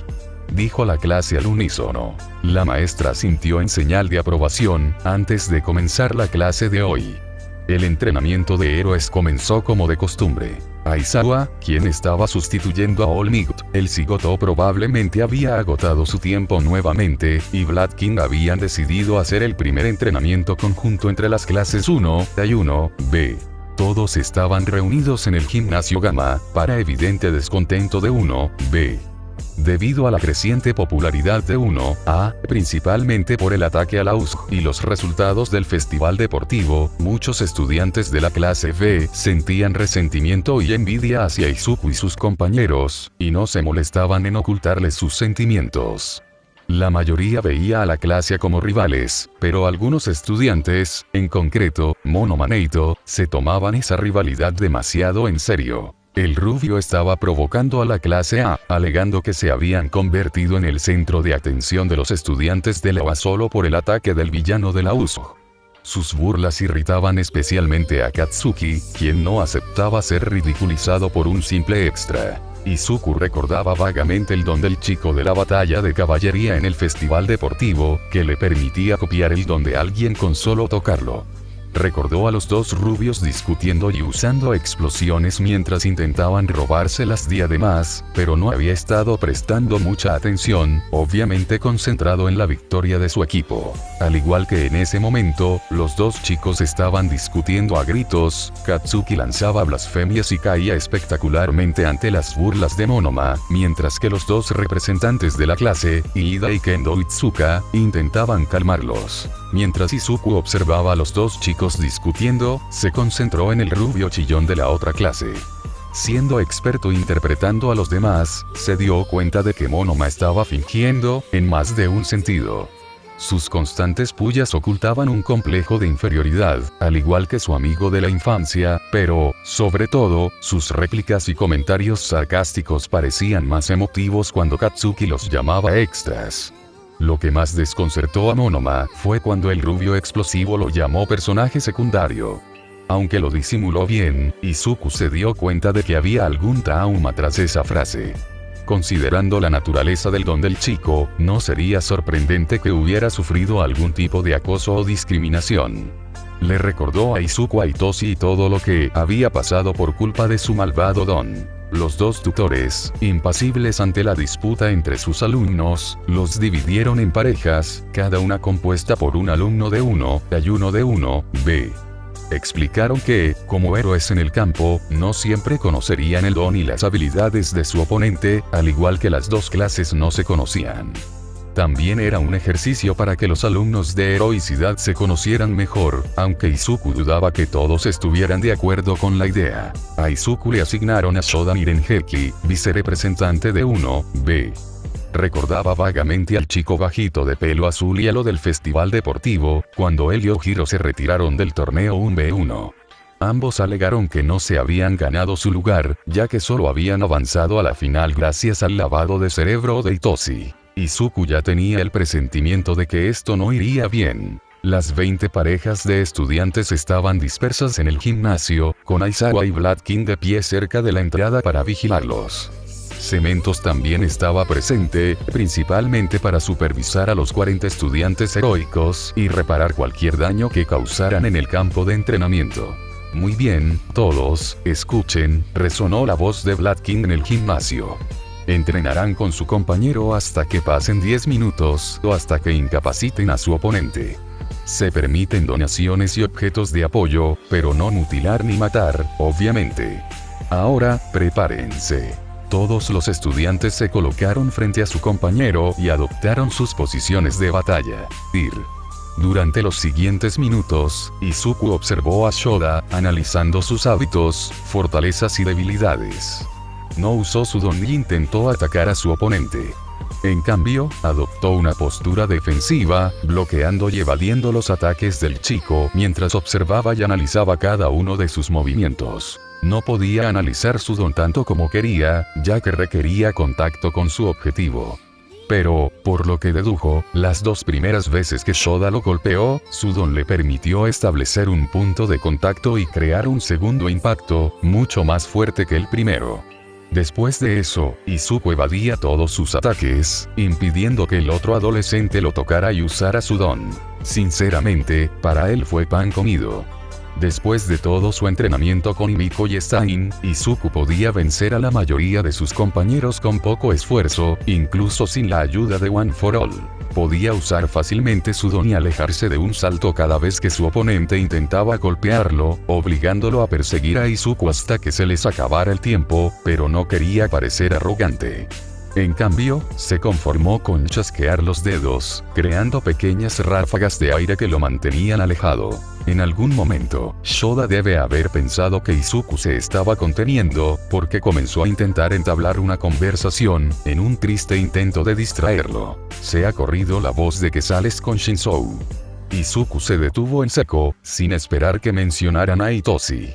Dijo la clase al unísono. La maestra sintió en señal de aprobación, antes de comenzar la clase de hoy. El entrenamiento de héroes comenzó como de costumbre. Aizawa, quien estaba sustituyendo a All Might, el cigoto probablemente había agotado su tiempo nuevamente, y Vladkin habían decidido hacer el primer entrenamiento conjunto entre las clases 1A y 1B. Todos estaban reunidos en el gimnasio Gamma, para evidente descontento de 1B. Debido a la creciente popularidad de 1A, principalmente por el ataque a la USG y los resultados del festival deportivo, muchos estudiantes de la clase B sentían resentimiento y envidia hacia Izuku y sus compañeros, y no se molestaban en ocultarles sus sentimientos. La mayoría veía a la clase como rivales, pero algunos estudiantes, en concreto, Monoma Neito, se tomaban esa rivalidad demasiado en serio. El rubio estaba provocando a la clase A, alegando que se habían convertido en el centro de atención de los estudiantes de la UA solo por el ataque del villano de la USG. Sus burlas irritaban especialmente a Katsuki, quien no aceptaba ser ridiculizado por un simple extra. Izuku recordaba vagamente el don del chico de la batalla de caballería en el festival deportivo, que le permitía copiar el don de alguien con solo tocarlo. Recordó a los dos rubios discutiendo y usando explosiones mientras intentaban robarse las diademas, pero no había estado prestando mucha atención, obviamente concentrado en la victoria de su equipo. Al igual que en ese momento, los dos chicos estaban discutiendo a gritos, Katsuki lanzaba blasfemias y caía espectacularmente ante las burlas de Monoma, mientras que los dos representantes de la clase, Iida y Kendo Itsuka, intentaban calmarlos. Mientras Izuku observaba a los dos chicos discutiendo, se concentró en el rubio chillón de la otra clase. Siendo experto interpretando a los demás, se dio cuenta de que Monoma estaba fingiendo, en más de un sentido. Sus constantes pullas ocultaban un complejo de inferioridad, al igual que su amigo de la infancia, pero, sobre todo, sus réplicas y comentarios sarcásticos parecían más emotivos cuando Katsuki los llamaba extras. Lo que más desconcertó a Monoma fue cuando el rubio explosivo lo llamó personaje secundario. Aunque lo disimuló bien, Izuku se dio cuenta de que había algún trauma tras esa frase. Considerando la naturaleza del don del chico, no sería sorprendente que hubiera sufrido algún tipo de acoso o discriminación. Le recordó a Izuku a Hitoshi y todo lo que había pasado por culpa de su malvado don. Los dos tutores, impasibles ante la disputa entre sus alumnos, los dividieron en parejas, cada una compuesta por un alumno de 1A y uno de 1B. Explicaron que, como héroes en el campo, no siempre conocerían el don y las habilidades de su oponente, al igual que las dos clases no se conocían. También era un ejercicio para que los alumnos de heroicidad se conocieran mejor, aunque Izuku dudaba que todos estuvieran de acuerdo con la idea. A Izuku le asignaron a Shoda Nirengeki, vicerepresentante de 1B. Recordaba vagamente al chico bajito de pelo azul y a lo del festival deportivo, cuando él y Ojiro se retiraron del torneo 1v1. Ambos alegaron que no se habían ganado su lugar, ya que solo habían avanzado a la final gracias al lavado de cerebro de Hitoshi. Izuku ya tenía el presentimiento de que esto no iría bien. Las 20 parejas de estudiantes estaban dispersas en el gimnasio, con Aizawa y Bloodkin de pie cerca de la entrada para vigilarlos. Cementos también estaba presente, principalmente para supervisar a los 40 estudiantes heroicos y reparar cualquier daño que causaran en el campo de entrenamiento. Muy bien, todos, escuchen, resonó la voz de Bloodkin en el gimnasio. Entrenarán con su compañero hasta que pasen 10 minutos o hasta que incapaciten a su oponente. Se permiten donaciones y objetos de apoyo, pero no mutilar ni matar, obviamente. Ahora, prepárense. Todos los estudiantes se colocaron frente a su compañero y adoptaron sus posiciones de batalla. Durante los siguientes minutos, Izuku observó a Shoda, analizando sus hábitos, fortalezas y debilidades. No usó su don ni intentó atacar a su oponente. En cambio, adoptó una postura defensiva, bloqueando y evadiendo los ataques del chico mientras observaba y analizaba cada uno de sus movimientos. No podía analizar su don tanto como quería, ya que requería contacto con su objetivo. Pero, por lo que dedujo, las 2 primeras veces que Shoda lo golpeó, su don le permitió establecer un punto de contacto y crear un segundo impacto, mucho más fuerte que el primero. Después de eso, Izuku evadía todos sus ataques, impidiendo que el otro adolescente lo tocara y usara su don. Sinceramente, para él fue pan comido. Después de todo su entrenamiento con Miko y Stein, Izuku podía vencer a la mayoría de sus compañeros con poco esfuerzo, incluso sin la ayuda de One for All. Podía usar fácilmente su don y alejarse de un salto cada vez que su oponente intentaba golpearlo, obligándolo a perseguir a Izuku hasta que se les acabara el tiempo, pero no quería parecer arrogante. En cambio, se conformó con chasquear los dedos, creando pequeñas ráfagas de aire que lo mantenían alejado. En algún momento, Shoda debe haber pensado que Izuku se estaba conteniendo, porque comenzó a intentar entablar una conversación, en un triste intento de distraerlo. Se ha corrido la voz de que sales con Shinzou. Izuku se detuvo en seco, sin esperar que mencionaran a Hitoshi.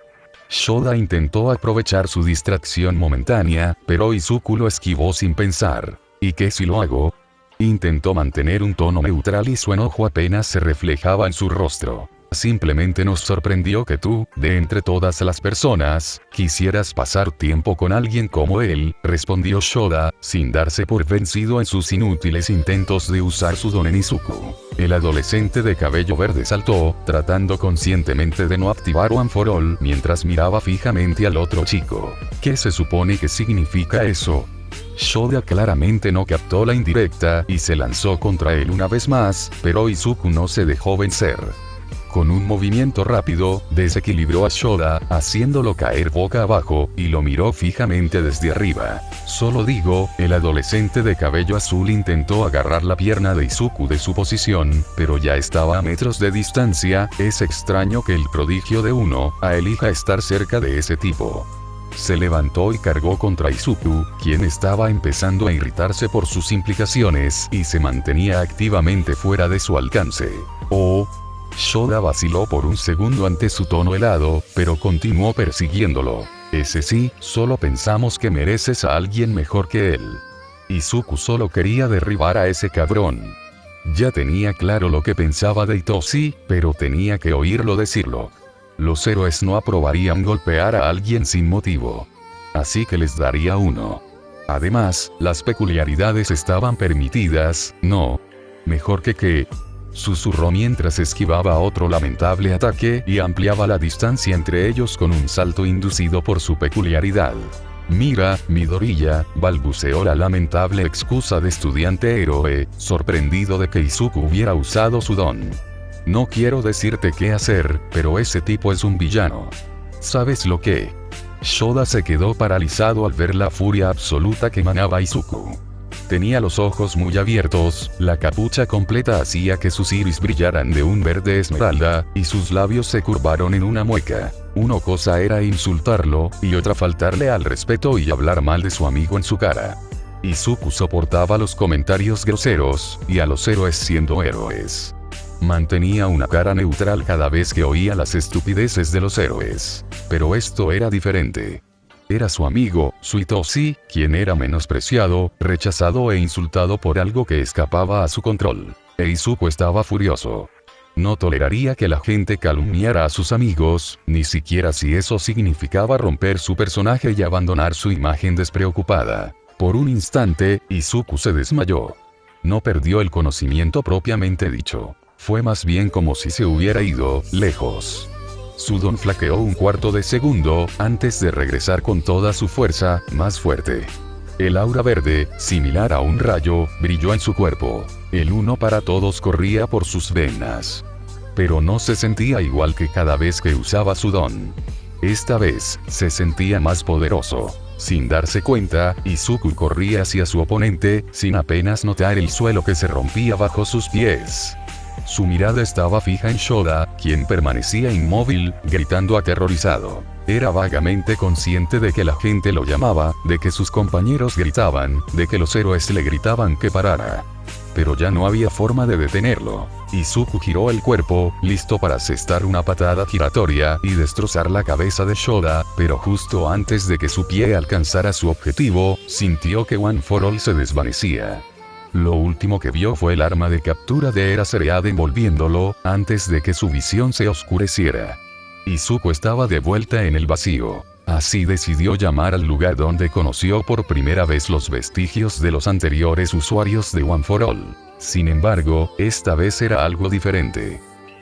Shoda intentó aprovechar su distracción momentánea, pero Izuku lo esquivó sin pensar. ¿Y qué si lo hago? Intentó mantener un tono neutral y su enojo apenas se reflejaba en su rostro. Simplemente nos sorprendió que tú, de entre todas las personas, quisieras pasar tiempo con alguien como él, respondió Shoda, sin darse por vencido en sus inútiles intentos de usar su don en Izuku. El adolescente de cabello verde saltó, tratando conscientemente de no activar One for All mientras miraba fijamente al otro chico. ¿Qué se supone que significa eso? Shoda claramente no captó la indirecta y se lanzó contra él una vez más, pero Izuku no se dejó vencer. Con un movimiento rápido, desequilibró a Shoda, haciéndolo caer boca abajo, y lo miró fijamente desde arriba. Solo digo, el adolescente de cabello azul intentó agarrar la pierna de Izuku de su posición, pero ya estaba a metros de distancia. Es extraño que el prodigio de 1A elija estar cerca de ese tipo. se levantó y cargó contra Izuku, quien estaba empezando a irritarse por sus implicaciones y se mantenía activamente fuera de su alcance. Shoda vaciló por un segundo ante su tono helado, pero continuó persiguiéndolo. Ese sí, solo pensamos que mereces a alguien mejor que él. Izuku solo quería derribar a ese cabrón. Ya tenía claro lo que pensaba de Itoshi, pero tenía que oírlo decirlo. Los héroes no aprobarían golpear a alguien sin motivo. Así que les daría uno. Además, las peculiaridades estaban permitidas, ¿no? Mejor que... Susurró mientras esquivaba otro lamentable ataque y ampliaba la distancia entre ellos con un salto inducido por su peculiaridad. Mira, Midoriya, balbuceó la lamentable excusa de estudiante héroe, sorprendido de que Izuku hubiera usado su don. No quiero decirte qué hacer, pero ese tipo es un villano. ¿Sabes lo que? Shoda se quedó paralizado al ver la furia absoluta que emanaba Izuku. Tenía los ojos muy abiertos, la capucha completa hacía que sus iris brillaran de un verde esmeralda, y sus labios se curvaron en una mueca. Una cosa era insultarlo, y otra faltarle al respeto y hablar mal de su amigo en su cara. Izuku soportaba los comentarios groseros, y a los héroes siendo héroes. Mantenía una cara neutral cada vez que oía las estupideces de los héroes. Pero esto era diferente. Era su amigo, su Itoshi, quien era menospreciado, rechazado e insultado por algo que escapaba a su control. E Izuku estaba furioso. No toleraría que la gente calumniara a sus amigos, ni siquiera si eso significaba romper su personaje y abandonar su imagen despreocupada. Por un instante, Izuku se desmayó. No perdió el conocimiento propiamente dicho. Fue más bien como si se hubiera ido lejos. Su don flaqueó un cuarto de segundo, antes de regresar con toda su fuerza, más fuerte. El aura verde, similar a un rayo, brilló en su cuerpo. El uno para todos corría por sus venas. Pero no se sentía igual que cada vez que usaba su don. Esta vez, se sentía más poderoso. Sin darse cuenta, Izuku corría hacia su oponente, sin apenas notar el suelo que se rompía bajo sus pies. Su mirada estaba fija en Shoda, quien permanecía inmóvil, gritando aterrorizado. Era vagamente consciente de que la gente lo llamaba, de que sus compañeros gritaban, de que los héroes le gritaban que parara. Pero ya no había forma de detenerlo. Izuku giró el cuerpo, listo para asestar una patada giratoria y destrozar la cabeza de Shoda, pero justo antes de que su pie alcanzara su objetivo, sintió que One for All se desvanecía. Lo último que vio fue el arma de captura de Eraserhead envolviéndolo, antes de que su visión se oscureciera. Izuku estaba de vuelta en el vacío. Así decidió llamar al lugar donde conoció por primera vez los vestigios de los anteriores usuarios de One for All. Sin embargo, esta vez era algo diferente.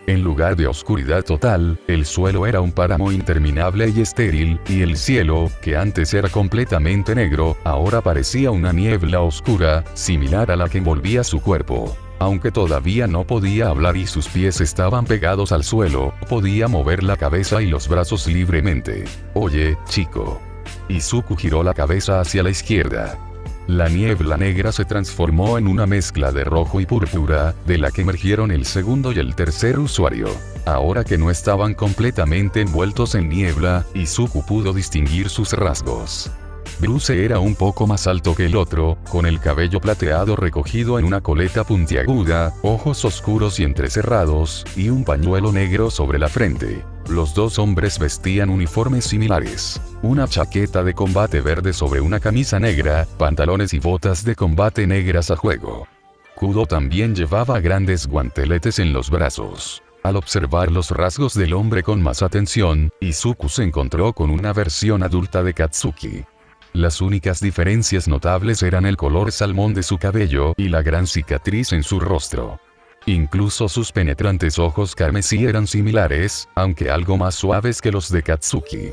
En lugar de oscuridad total, el suelo era un páramo interminable y estéril, y el cielo, que antes era completamente negro, ahora parecía una niebla oscura, similar a la que envolvía su cuerpo. Aunque todavía no podía hablar y sus pies estaban pegados al suelo, podía mover la cabeza y los brazos libremente. «Oye, chico». Izuku giró la cabeza hacia la izquierda. La niebla negra se transformó en una mezcla de rojo y púrpura, de la que emergieron el segundo y el tercer usuario. Ahora que no estaban completamente envueltos en niebla, Izuku pudo distinguir sus rasgos. Bruce era un poco más alto que el otro, con el cabello plateado recogido en una coleta puntiaguda, ojos oscuros y entrecerrados, y un pañuelo negro sobre la frente. Los dos hombres vestían uniformes similares. Una chaqueta de combate verde sobre una camisa negra, pantalones y botas de combate negras a juego. Kudo también llevaba grandes guanteletes en los brazos. Al observar los rasgos del hombre con más atención, Izuku se encontró con una versión adulta de Katsuki. Las únicas diferencias notables eran el color salmón de su cabello y la gran cicatriz en su rostro. Incluso sus penetrantes ojos carmesí eran similares, aunque algo más suaves que los de Katsuki.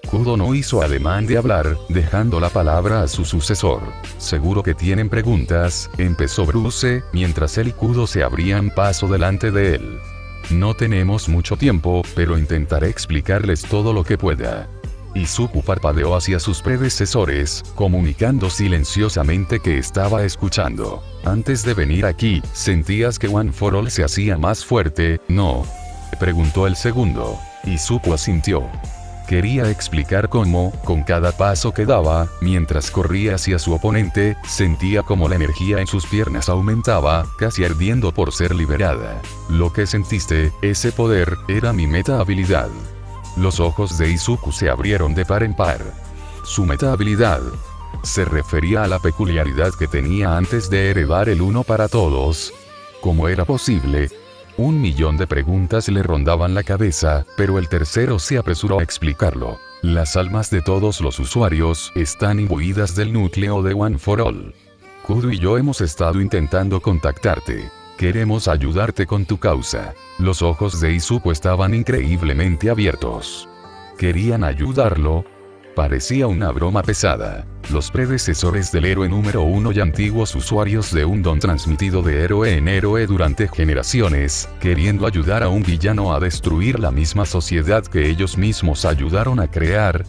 Kudo no hizo ademán de hablar, dejando la palabra a su sucesor. «Seguro que tienen preguntas», empezó Bruce, mientras él y Kudo se abrían paso delante de él. «No tenemos mucho tiempo, pero intentaré explicarles todo lo que pueda». Izuku parpadeó hacia sus predecesores, comunicando silenciosamente que estaba escuchando. «Antes de venir aquí, ¿sentías que One for All se hacía más fuerte, no?», preguntó el segundo. Izuku asintió. Quería explicar cómo, con cada paso que daba, mientras corría hacia su oponente, sentía como la energía en sus piernas aumentaba, casi ardiendo por ser liberada. Lo que sentiste, ese poder, era mi meta habilidad. Los ojos de Izuku se abrieron de par en par. Su meta habilidad se refería a la peculiaridad que tenía antes de heredar el uno para todos. ¿Cómo era posible? 1.000.000 de preguntas le rondaban la cabeza, pero el tercero se apresuró a explicarlo. Las almas de todos los usuarios están imbuidas del núcleo de One for All. Kudo y yo hemos estado intentando contactarte. Queremos ayudarte con tu causa. Los ojos de Izuku estaban increíblemente abiertos. ¿Querían ayudarlo? Parecía una broma pesada. Los predecesores del héroe número 1 y antiguos usuarios de un don transmitido de héroe en héroe durante generaciones, queriendo ayudar a un villano a destruir la misma sociedad que ellos mismos ayudaron a crear.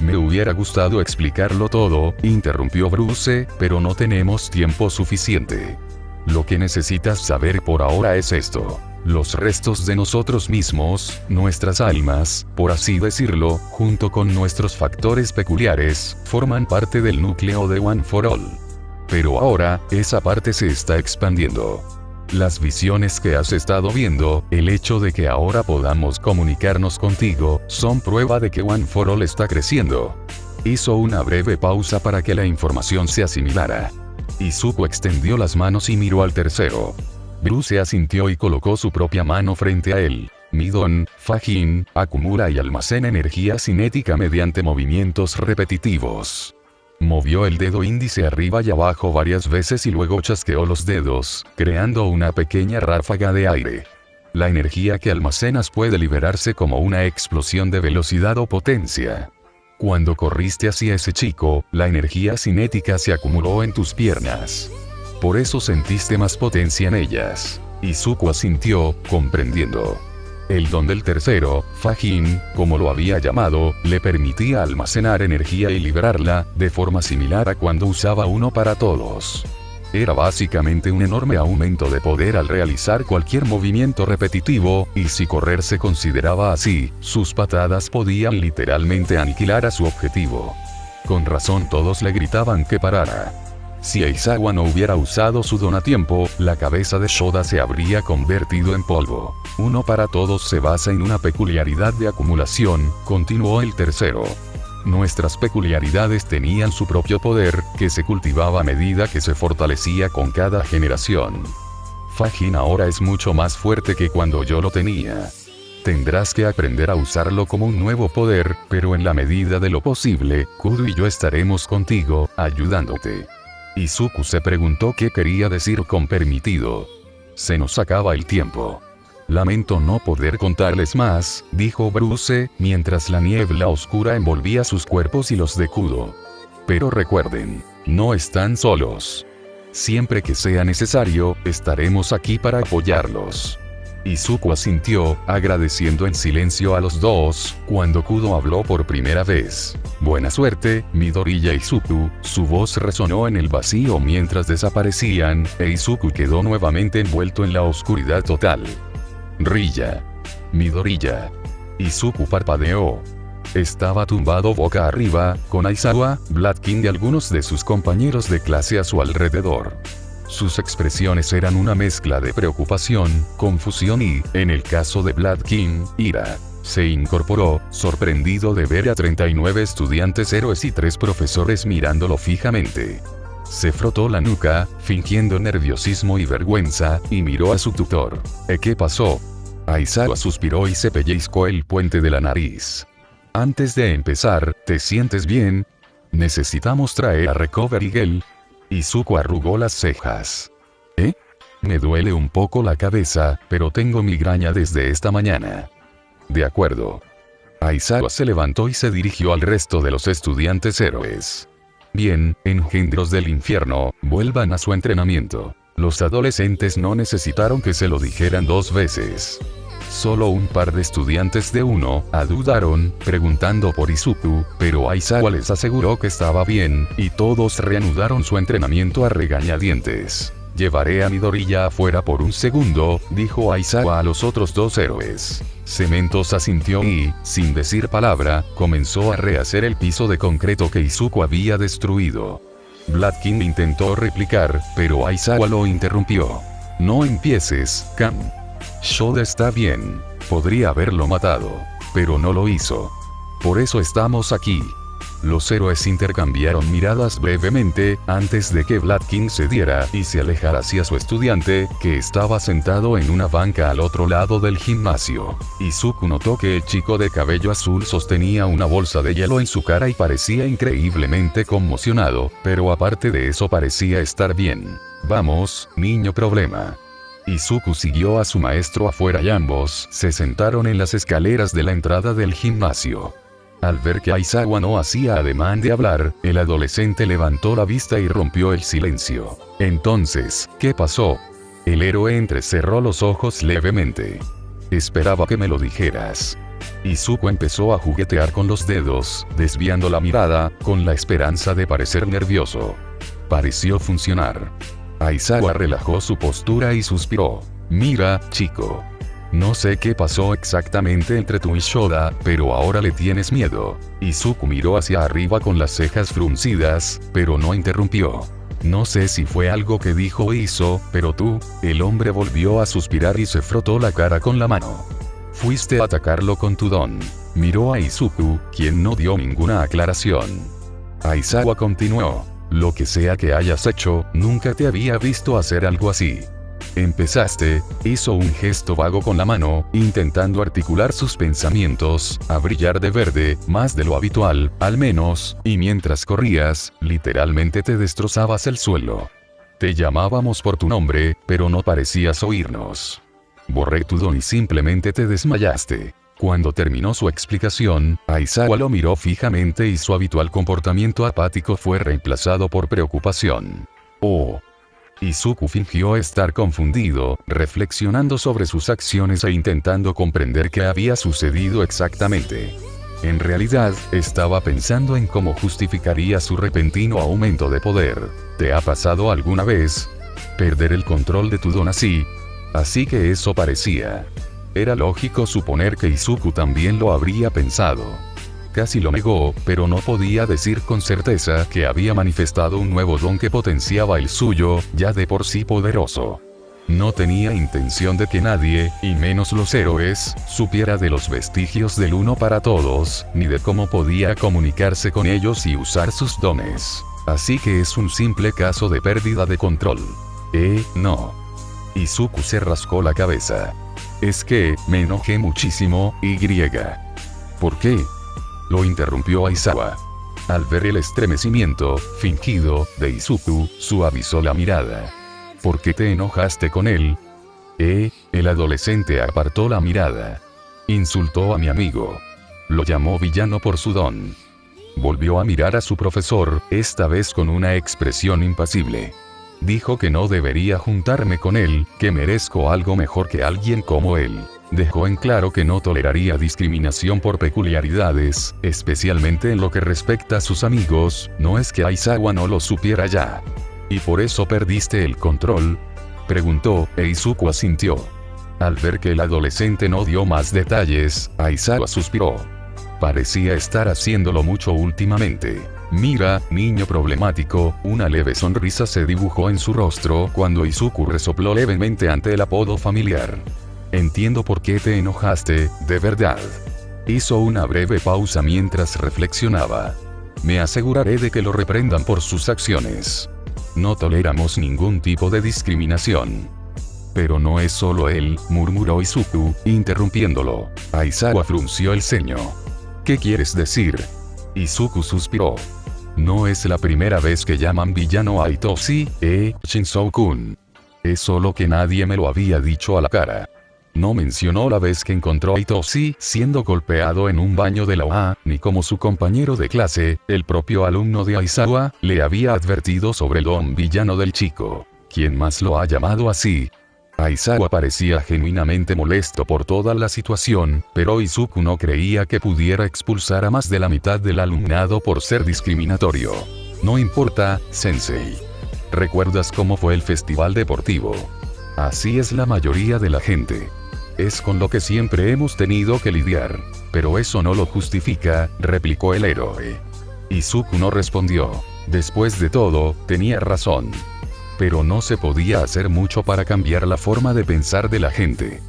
Me hubiera gustado explicarlo todo, interrumpió Bruce, pero no tenemos tiempo suficiente. Lo que necesitas saber por ahora es esto. Los restos de nosotros mismos, nuestras almas, por así decirlo, junto con nuestros factores peculiares, forman parte del núcleo de One for All. Pero ahora, esa parte se está expandiendo. Las visiones que has estado viendo, el hecho de que ahora podamos comunicarnos contigo, son prueba de que One for All está creciendo. Hizo una breve pausa para que la información se asimilara. Izuku extendió las manos y miró al tercero. Bruce asintió y colocó su propia mano frente a él. Mi don, Fajin, acumula y almacena energía cinética mediante movimientos repetitivos. Movió el dedo índice arriba y abajo varias veces y luego chasqueó los dedos, creando una pequeña ráfaga de aire. La energía que almacenas puede liberarse como una explosión de velocidad o potencia. Cuando corriste hacia ese chico, la energía cinética se acumuló en tus piernas. Por eso sentiste más potencia en ellas. Izuku asintió, comprendiendo. El don del tercero, Fajin, como lo había llamado, le permitía almacenar energía y liberarla, de forma similar a cuando usaba uno para todos. Era básicamente un enorme aumento de poder al realizar cualquier movimiento repetitivo, y si correr se consideraba así, sus patadas podían literalmente aniquilar a su objetivo. Con razón todos le gritaban que parara. Si Aizawa no hubiera usado su don a tiempo, la cabeza de Shoda se habría convertido en polvo. Uno para todos se basa en una peculiaridad de acumulación, continuó el tercero. Nuestras peculiaridades tenían su propio poder, que se cultivaba a medida que se fortalecía con cada generación. Fajin ahora es mucho más fuerte que cuando yo lo tenía. Tendrás que aprender a usarlo como un nuevo poder, pero en la medida de lo posible, Kudo y yo estaremos contigo, ayudándote. Izuku se preguntó qué quería decir con permitido. Se nos acaba el tiempo. Lamento no poder contarles más, dijo Bruce, mientras la niebla oscura envolvía sus cuerpos y los de Kudo. Pero recuerden, no están solos. Siempre que sea necesario, estaremos aquí para apoyarlos. Izuku asintió, agradeciendo en silencio a los dos, cuando Kudo habló por primera vez. Buena suerte, Midori y Izuku, su voz resonó en el vacío mientras desaparecían, e Izuku quedó nuevamente envuelto en la oscuridad total. Rilla. Midoriya. Izuku parpadeó. Estaba tumbado boca arriba, con Aizawa, Blood King y algunos de sus compañeros de clase a su alrededor. Sus expresiones eran una mezcla de preocupación, confusión y, en el caso de Blood King, ira. Se incorporó, sorprendido de ver a 39 estudiantes héroes y 3 profesores mirándolo fijamente. Se frotó la nuca, fingiendo nerviosismo y vergüenza, y miró a su tutor. ¿Qué pasó? Aizawa suspiró y se pellizcó el puente de la nariz. Antes de empezar, ¿te sientes bien? Necesitamos traer a Recovery Girl. Izuku arrugó las cejas. Me duele un poco la cabeza, pero tengo migraña desde esta mañana. De acuerdo. Aizawa se levantó y se dirigió al resto de los estudiantes héroes. Bien, engendros del infierno, vuelvan a su entrenamiento. Los adolescentes no necesitaron que se lo dijeran 2 veces. Solo un par de estudiantes de uno, dudaron, preguntando por Izuku, pero Aizawa les aseguró que estaba bien, y todos reanudaron su entrenamiento a regañadientes. Llevaré a Midoriya afuera por un segundo, dijo Aizawa a los otros dos héroes. Cementos asintió y, sin decir palabra, comenzó a rehacer el piso de concreto que Izuku había destruido. Black King intentó replicar, pero Aizawa lo interrumpió. No empieces, Kam. Shoda está bien. Podría haberlo matado. Pero no lo hizo. Por eso estamos aquí. Los héroes intercambiaron miradas brevemente, antes de que Black King cediera y se alejara hacia su estudiante, que estaba sentado en una banca al otro lado del gimnasio. Izuku notó que el chico de cabello azul sostenía una bolsa de hielo en su cara y parecía increíblemente conmocionado, pero aparte de eso parecía estar bien. Vamos, niño problema. Izuku siguió a su maestro afuera y ambos se sentaron en las escaleras de la entrada del gimnasio. Al ver que Aizawa no hacía ademán de hablar, el adolescente levantó la vista y rompió el silencio. Entonces, ¿qué pasó? El héroe entrecerró los ojos levemente. Esperaba que me lo dijeras. Izuku empezó a juguetear con los dedos, desviando la mirada, con la esperanza de parecer nervioso. Pareció funcionar. Aizawa relajó su postura y suspiró. Mira, chico. No sé qué pasó exactamente entre tú y Shoda, pero ahora le tienes miedo. Izuku miró hacia arriba con las cejas fruncidas, pero no interrumpió. No sé si fue algo que dijo o hizo, pero tú, el hombre volvió a suspirar y se frotó la cara con la mano. Fuiste a atacarlo con tu don. Miró a Izuku, quien no dio ninguna aclaración. Aizawa continuó. Lo que sea que hayas hecho, nunca te había visto hacer algo así. Empezaste, hizo un gesto vago con la mano, intentando articular sus pensamientos, a brillar de verde, más de lo habitual, al menos, y mientras corrías, literalmente te destrozabas el suelo. Te llamábamos por tu nombre, pero no parecías oírnos. Borré tu don y simplemente te desmayaste. Cuando terminó su explicación, Aizawa lo miró fijamente y su habitual comportamiento apático fue reemplazado por preocupación. Oh. Izuku fingió estar confundido, reflexionando sobre sus acciones e intentando comprender qué había sucedido exactamente. En realidad, estaba pensando en cómo justificaría su repentino aumento de poder. ¿Te ha pasado alguna vez? Perder el control de tu don así. Así que eso parecía. Era lógico suponer que Izuku también lo habría pensado. Casi lo negó, pero no podía decir con certeza que había manifestado un nuevo don que potenciaba el suyo, ya de por sí poderoso. No tenía intención de que nadie, y menos los héroes, supiera de los vestigios del uno para todos, ni de cómo podía comunicarse con ellos y usar sus dones. Así que es un simple caso de pérdida de control. No. Izuku se rascó la cabeza. Es que, me enojé muchísimo, y. ¿Por qué? Lo interrumpió Aizawa. Al ver el estremecimiento, fingido, de Izuku, suavizó la mirada. ¿Por qué te enojaste con él? El adolescente apartó la mirada. Insultó a mi amigo. Lo llamó villano por su don. Volvió a mirar a su profesor, esta vez con una expresión impasible. Dijo que no debería juntarme con él, que merezco algo mejor que alguien como él. Dejó en claro que no toleraría discriminación por peculiaridades, especialmente en lo que respecta a sus amigos. No es que Aizawa no lo supiera ya. ¿Y por eso perdiste el control? Preguntó, e Izuku asintió. Al ver que el adolescente no dio más detalles, Aizawa suspiró. Parecía estar haciéndolo mucho últimamente. Mira, niño problemático, una leve sonrisa se dibujó en su rostro cuando Izuku resopló levemente ante el apodo familiar. Entiendo por qué te enojaste, de verdad. Hizo una breve pausa mientras reflexionaba. Me aseguraré de que lo reprendan por sus acciones. No toleramos ningún tipo de discriminación. Pero no es solo él, murmuró Izuku, interrumpiéndolo. Aizawa frunció el ceño. ¿Qué quieres decir? Izuku suspiró. No es la primera vez que llaman villano a Itoshi, Shinzo-kun. Es solo que nadie me lo había dicho a la cara. No mencionó la vez que encontró a Itoshi siendo golpeado en un baño de la OA, ni como su compañero de clase, el propio alumno de Aizawa, le había advertido sobre el don villano del chico. ¿Quién más lo ha llamado así? Aizawa parecía genuinamente molesto por toda la situación, pero Izuku no creía que pudiera expulsar a más de la mitad del alumnado por ser discriminatorio. No importa, sensei. ¿Recuerdas cómo fue el festival deportivo? Así es la mayoría de la gente. Es con lo que siempre hemos tenido que lidiar. Pero eso no lo justifica, replicó el héroe. Izuku no respondió. Después de todo, tenía razón. Pero no se podía hacer mucho para cambiar la forma de pensar de la gente.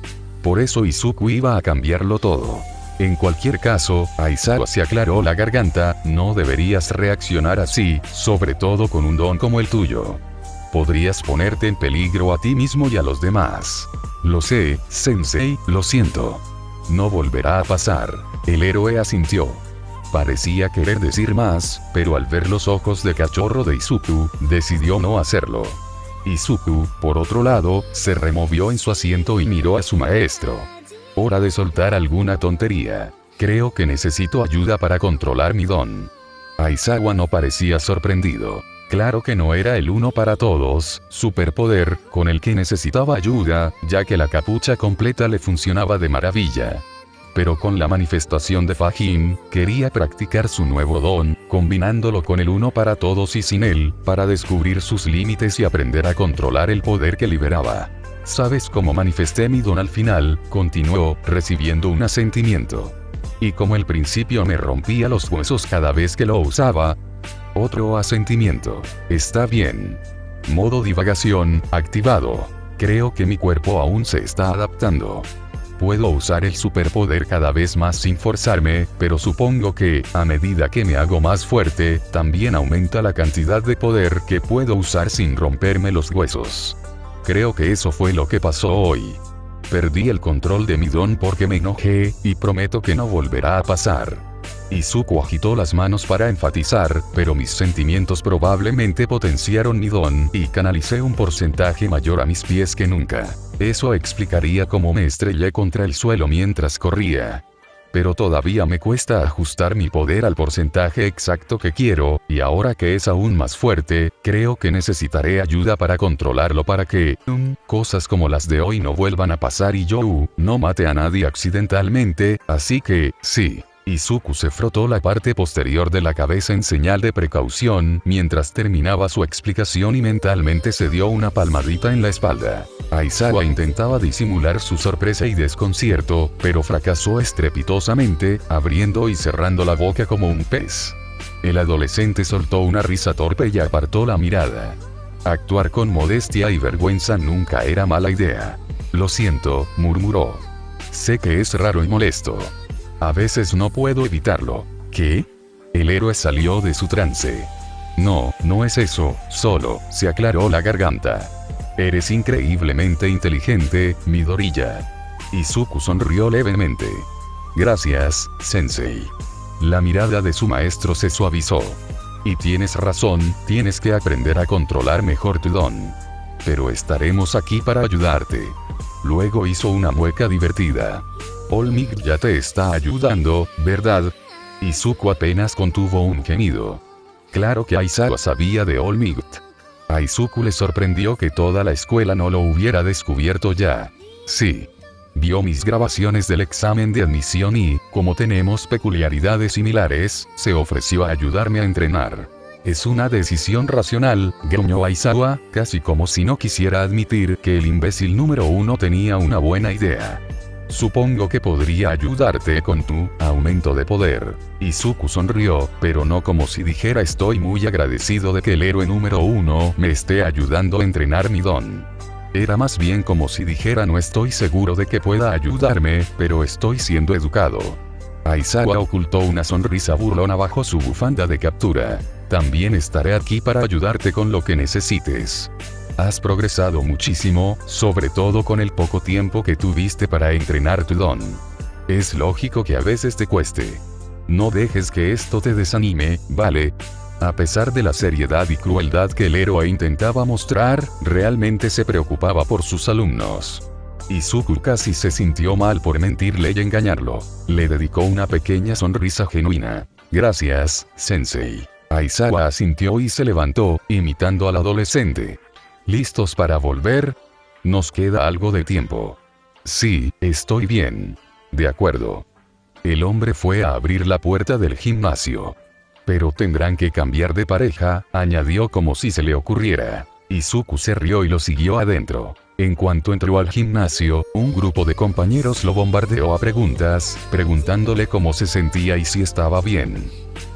Por eso Izuku iba a cambiarlo todo. En cualquier caso, Aizawa se aclaró la garganta, no deberías reaccionar así, sobre todo con un don como el tuyo. Podrías ponerte en peligro a ti mismo y a los demás. Lo sé, Sensei, lo siento. No volverá a pasar. El héroe asintió. Parecía querer decir más, pero al ver los ojos de cachorro de Izuku, decidió no hacerlo. Izuku, por otro lado, se removió en su asiento y miró a su maestro. Hora de soltar alguna tontería. Creo que necesito ayuda para controlar mi don. Aizawa no parecía sorprendido. Claro que no era el uno para todos, superpoder, con el que necesitaba ayuda, ya que la capucha completa le funcionaba de maravilla. Pero con la manifestación de Fajin, quería practicar su nuevo don, combinándolo con el uno para todos y sin él, para descubrir sus límites y aprender a controlar el poder que liberaba. ¿Sabes cómo manifesté mi don al final?, continuó, recibiendo un asentimiento. Y como al principio me rompía los huesos cada vez que lo usaba. Otro asentimiento. Está bien. Modo divagación, activado. Creo que mi cuerpo aún se está adaptando. Puedo usar el superpoder cada vez más sin forzarme, pero supongo que, a medida que me hago más fuerte, también aumenta la cantidad de poder que puedo usar sin romperme los huesos. Creo que eso fue lo que pasó hoy. Perdí el control de mi don porque me enojé, y prometo que no volverá a pasar. Izuku agitó las manos para enfatizar, pero mis sentimientos probablemente potenciaron mi don, y canalicé un porcentaje mayor a mis pies que nunca. Eso explicaría cómo me estrellé contra el suelo mientras corría. Pero todavía me cuesta ajustar mi poder al porcentaje exacto que quiero, y ahora que es aún más fuerte, creo que necesitaré ayuda para controlarlo para que, cosas como las de hoy no vuelvan a pasar y yo, no mate a nadie accidentalmente, así que, sí. Izuku se frotó la parte posterior de la cabeza en señal de precaución, mientras terminaba su explicación y mentalmente se dio una palmadita en la espalda. Aizawa intentaba disimular su sorpresa y desconcierto, pero fracasó estrepitosamente, abriendo y cerrando la boca como un pez. El adolescente soltó una risa torpe y apartó la mirada. Actuar con modestia y vergüenza nunca era mala idea. Lo siento, murmuró. Sé que es raro y molesto. A veces no puedo evitarlo. ¿Qué? El héroe salió de su trance. No, no es eso, solo, se aclaró la garganta. Eres increíblemente inteligente, Midoriya. Izuku sonrió levemente. Gracias, Sensei. La mirada de su maestro se suavizó. Y tienes razón, tienes que aprender a controlar mejor tu don. Pero estaremos aquí para ayudarte. Luego hizo una mueca divertida. All Might ya te está ayudando, ¿verdad? Izuku apenas contuvo un gemido. Claro que Aizawa sabía de All Might. A Izuku le sorprendió que toda la escuela no lo hubiera descubierto ya. Sí. Vio mis grabaciones del examen de admisión y, como tenemos peculiaridades similares, se ofreció a ayudarme a entrenar. Es una decisión racional, gruñó Aizawa, casi como si no quisiera admitir que el imbécil número 1 tenía una buena idea. Supongo que podría ayudarte con tu aumento de poder. Izuku sonrió, pero no como si dijera estoy muy agradecido de que el héroe número 1 me esté ayudando a entrenar mi don. Era más bien como si dijera no estoy seguro de que pueda ayudarme, pero estoy siendo educado. Aizawa ocultó una sonrisa burlona bajo su bufanda de captura. También estaré aquí para ayudarte con lo que necesites. Has progresado muchísimo, sobre todo con el poco tiempo que tuviste para entrenar tu don. Es lógico que a veces te cueste. No dejes que esto te desanime, ¿vale? A pesar de la seriedad y crueldad que el héroe intentaba mostrar, realmente se preocupaba por sus alumnos. Izuku casi se sintió mal por mentirle y engañarlo. Le dedicó una pequeña sonrisa genuina. Gracias, Sensei. Aizawa asintió y se levantó, imitando al adolescente. ¿Listos para volver? Nos queda algo de tiempo. Sí, estoy bien. De acuerdo. El hombre fue a abrir la puerta del gimnasio. Pero tendrán que cambiar de pareja, añadió como si se le ocurriera. Izuku se rió y lo siguió adentro. En cuanto entró al gimnasio, un grupo de compañeros lo bombardeó a preguntas, preguntándole cómo se sentía y si estaba bien.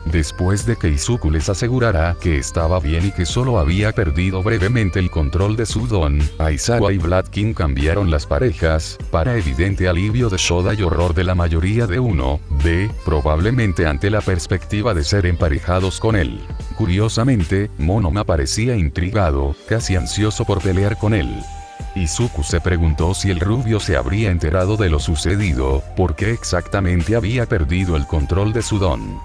Después de que Izuku les asegurara que estaba bien y que solo había perdido brevemente el control de su don, Aizawa y Blood King cambiaron las parejas, para evidente alivio de Shoda y horror de la mayoría de probablemente ante la perspectiva de ser emparejados con él. Curiosamente, Monoma parecía intrigado, casi ansioso por pelear con él. Izuku se preguntó si el rubio se habría enterado de lo sucedido, por qué exactamente había perdido el control de su don.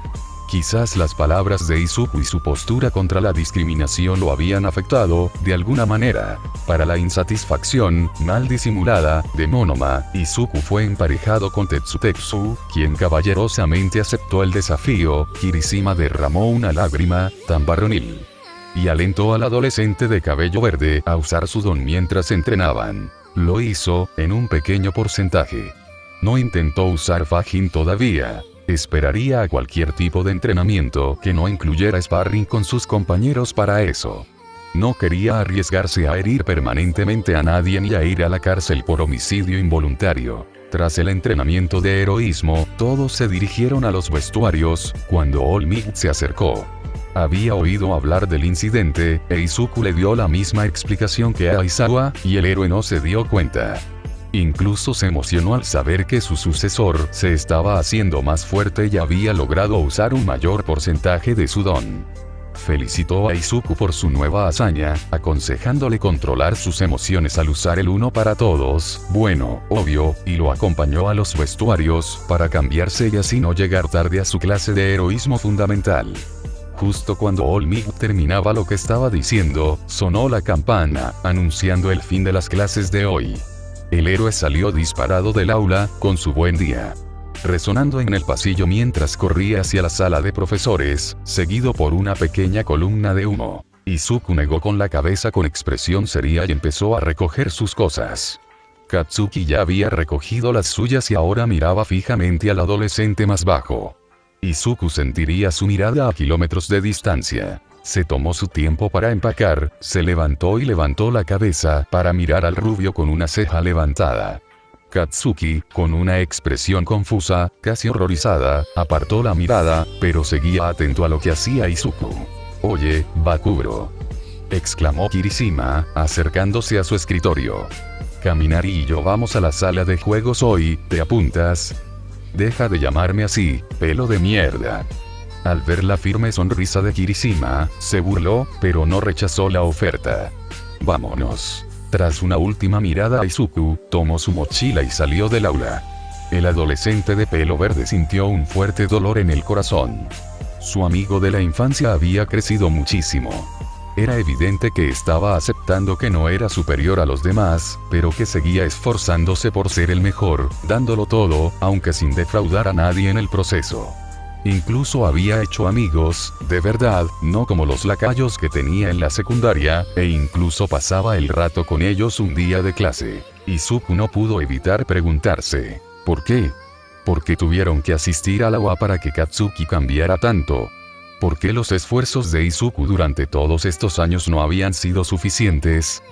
Quizás las palabras de Izuku y su postura contra la discriminación lo habían afectado, de alguna manera. Para la insatisfacción, mal disimulada, de Monoma, Izuku fue emparejado con Tetsutetsu, quien caballerosamente aceptó el desafío. Kirishima derramó una lágrima, tan varonil, y alentó al adolescente de cabello verde a usar su don mientras entrenaban. Lo hizo, en un pequeño porcentaje. No intentó usar Fajin todavía. Esperaría a cualquier tipo de entrenamiento que no incluyera sparring con sus compañeros para eso. No quería arriesgarse a herir permanentemente a nadie ni a ir a la cárcel por homicidio involuntario. Tras el entrenamiento de heroísmo, todos se dirigieron a los vestuarios, cuando All Might se acercó. Había oído hablar del incidente, e Izuku le dio la misma explicación que a Aizawa, y el héroe no se dio cuenta. Incluso se emocionó al saber que su sucesor se estaba haciendo más fuerte y había logrado usar un mayor porcentaje de su don. Felicitó a Izuku por su nueva hazaña, aconsejándole controlar sus emociones al usar el uno para todos, bueno, obvio, y lo acompañó a los vestuarios, para cambiarse y así no llegar tarde a su clase de heroísmo fundamental. Justo cuando All Might terminaba lo que estaba diciendo, sonó la campana, anunciando el fin de las clases de hoy. El héroe salió disparado del aula, con su buen día resonando en el pasillo mientras corría hacia la sala de profesores, seguido por una pequeña columna de humo. Izuku negó con la cabeza con expresión seria y empezó a recoger sus cosas. Katsuki ya había recogido las suyas y ahora miraba fijamente al adolescente más bajo. Izuku sentiría su mirada a kilómetros de distancia. Se tomó su tiempo para empacar, se levantó y levantó la cabeza para mirar al rubio con una ceja levantada. Katsuki, con una expresión confusa, casi horrorizada, apartó la mirada, pero seguía atento a lo que hacía Izuku. «Oye, Bakugro», exclamó Kirishima, acercándose a su escritorio. «Kaminari y yo vamos a la sala de juegos hoy, ¿te apuntas?» «Deja de llamarme así, pelo de mierda». Al ver la firme sonrisa de Kirishima, se burló, pero no rechazó la oferta. «Vámonos». Tras una última mirada a Izuku, tomó su mochila y salió del aula. El adolescente de pelo verde sintió un fuerte dolor en el corazón. Su amigo de la infancia había crecido muchísimo. Era evidente que estaba aceptando que no era superior a los demás, pero que seguía esforzándose por ser el mejor, dándolo todo, aunque sin defraudar a nadie en el proceso. Incluso había hecho amigos, de verdad, no como los lacayos que tenía en la secundaria, e incluso pasaba el rato con ellos un día de clase. Izuku no pudo evitar preguntarse, ¿por qué? ¿Por qué tuvieron que asistir a la UA para que Katsuki cambiara tanto? ¿Por qué los esfuerzos de Izuku durante todos estos años no habían sido suficientes?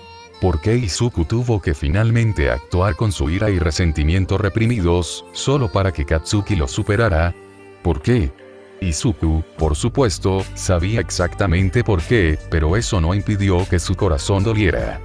¿Por qué Izuku tuvo que finalmente actuar con su ira y resentimiento reprimidos, solo para que Katsuki lo superara? ¿Por qué? Izuku, por supuesto, sabía exactamente por qué, pero eso no impidió que su corazón doliera.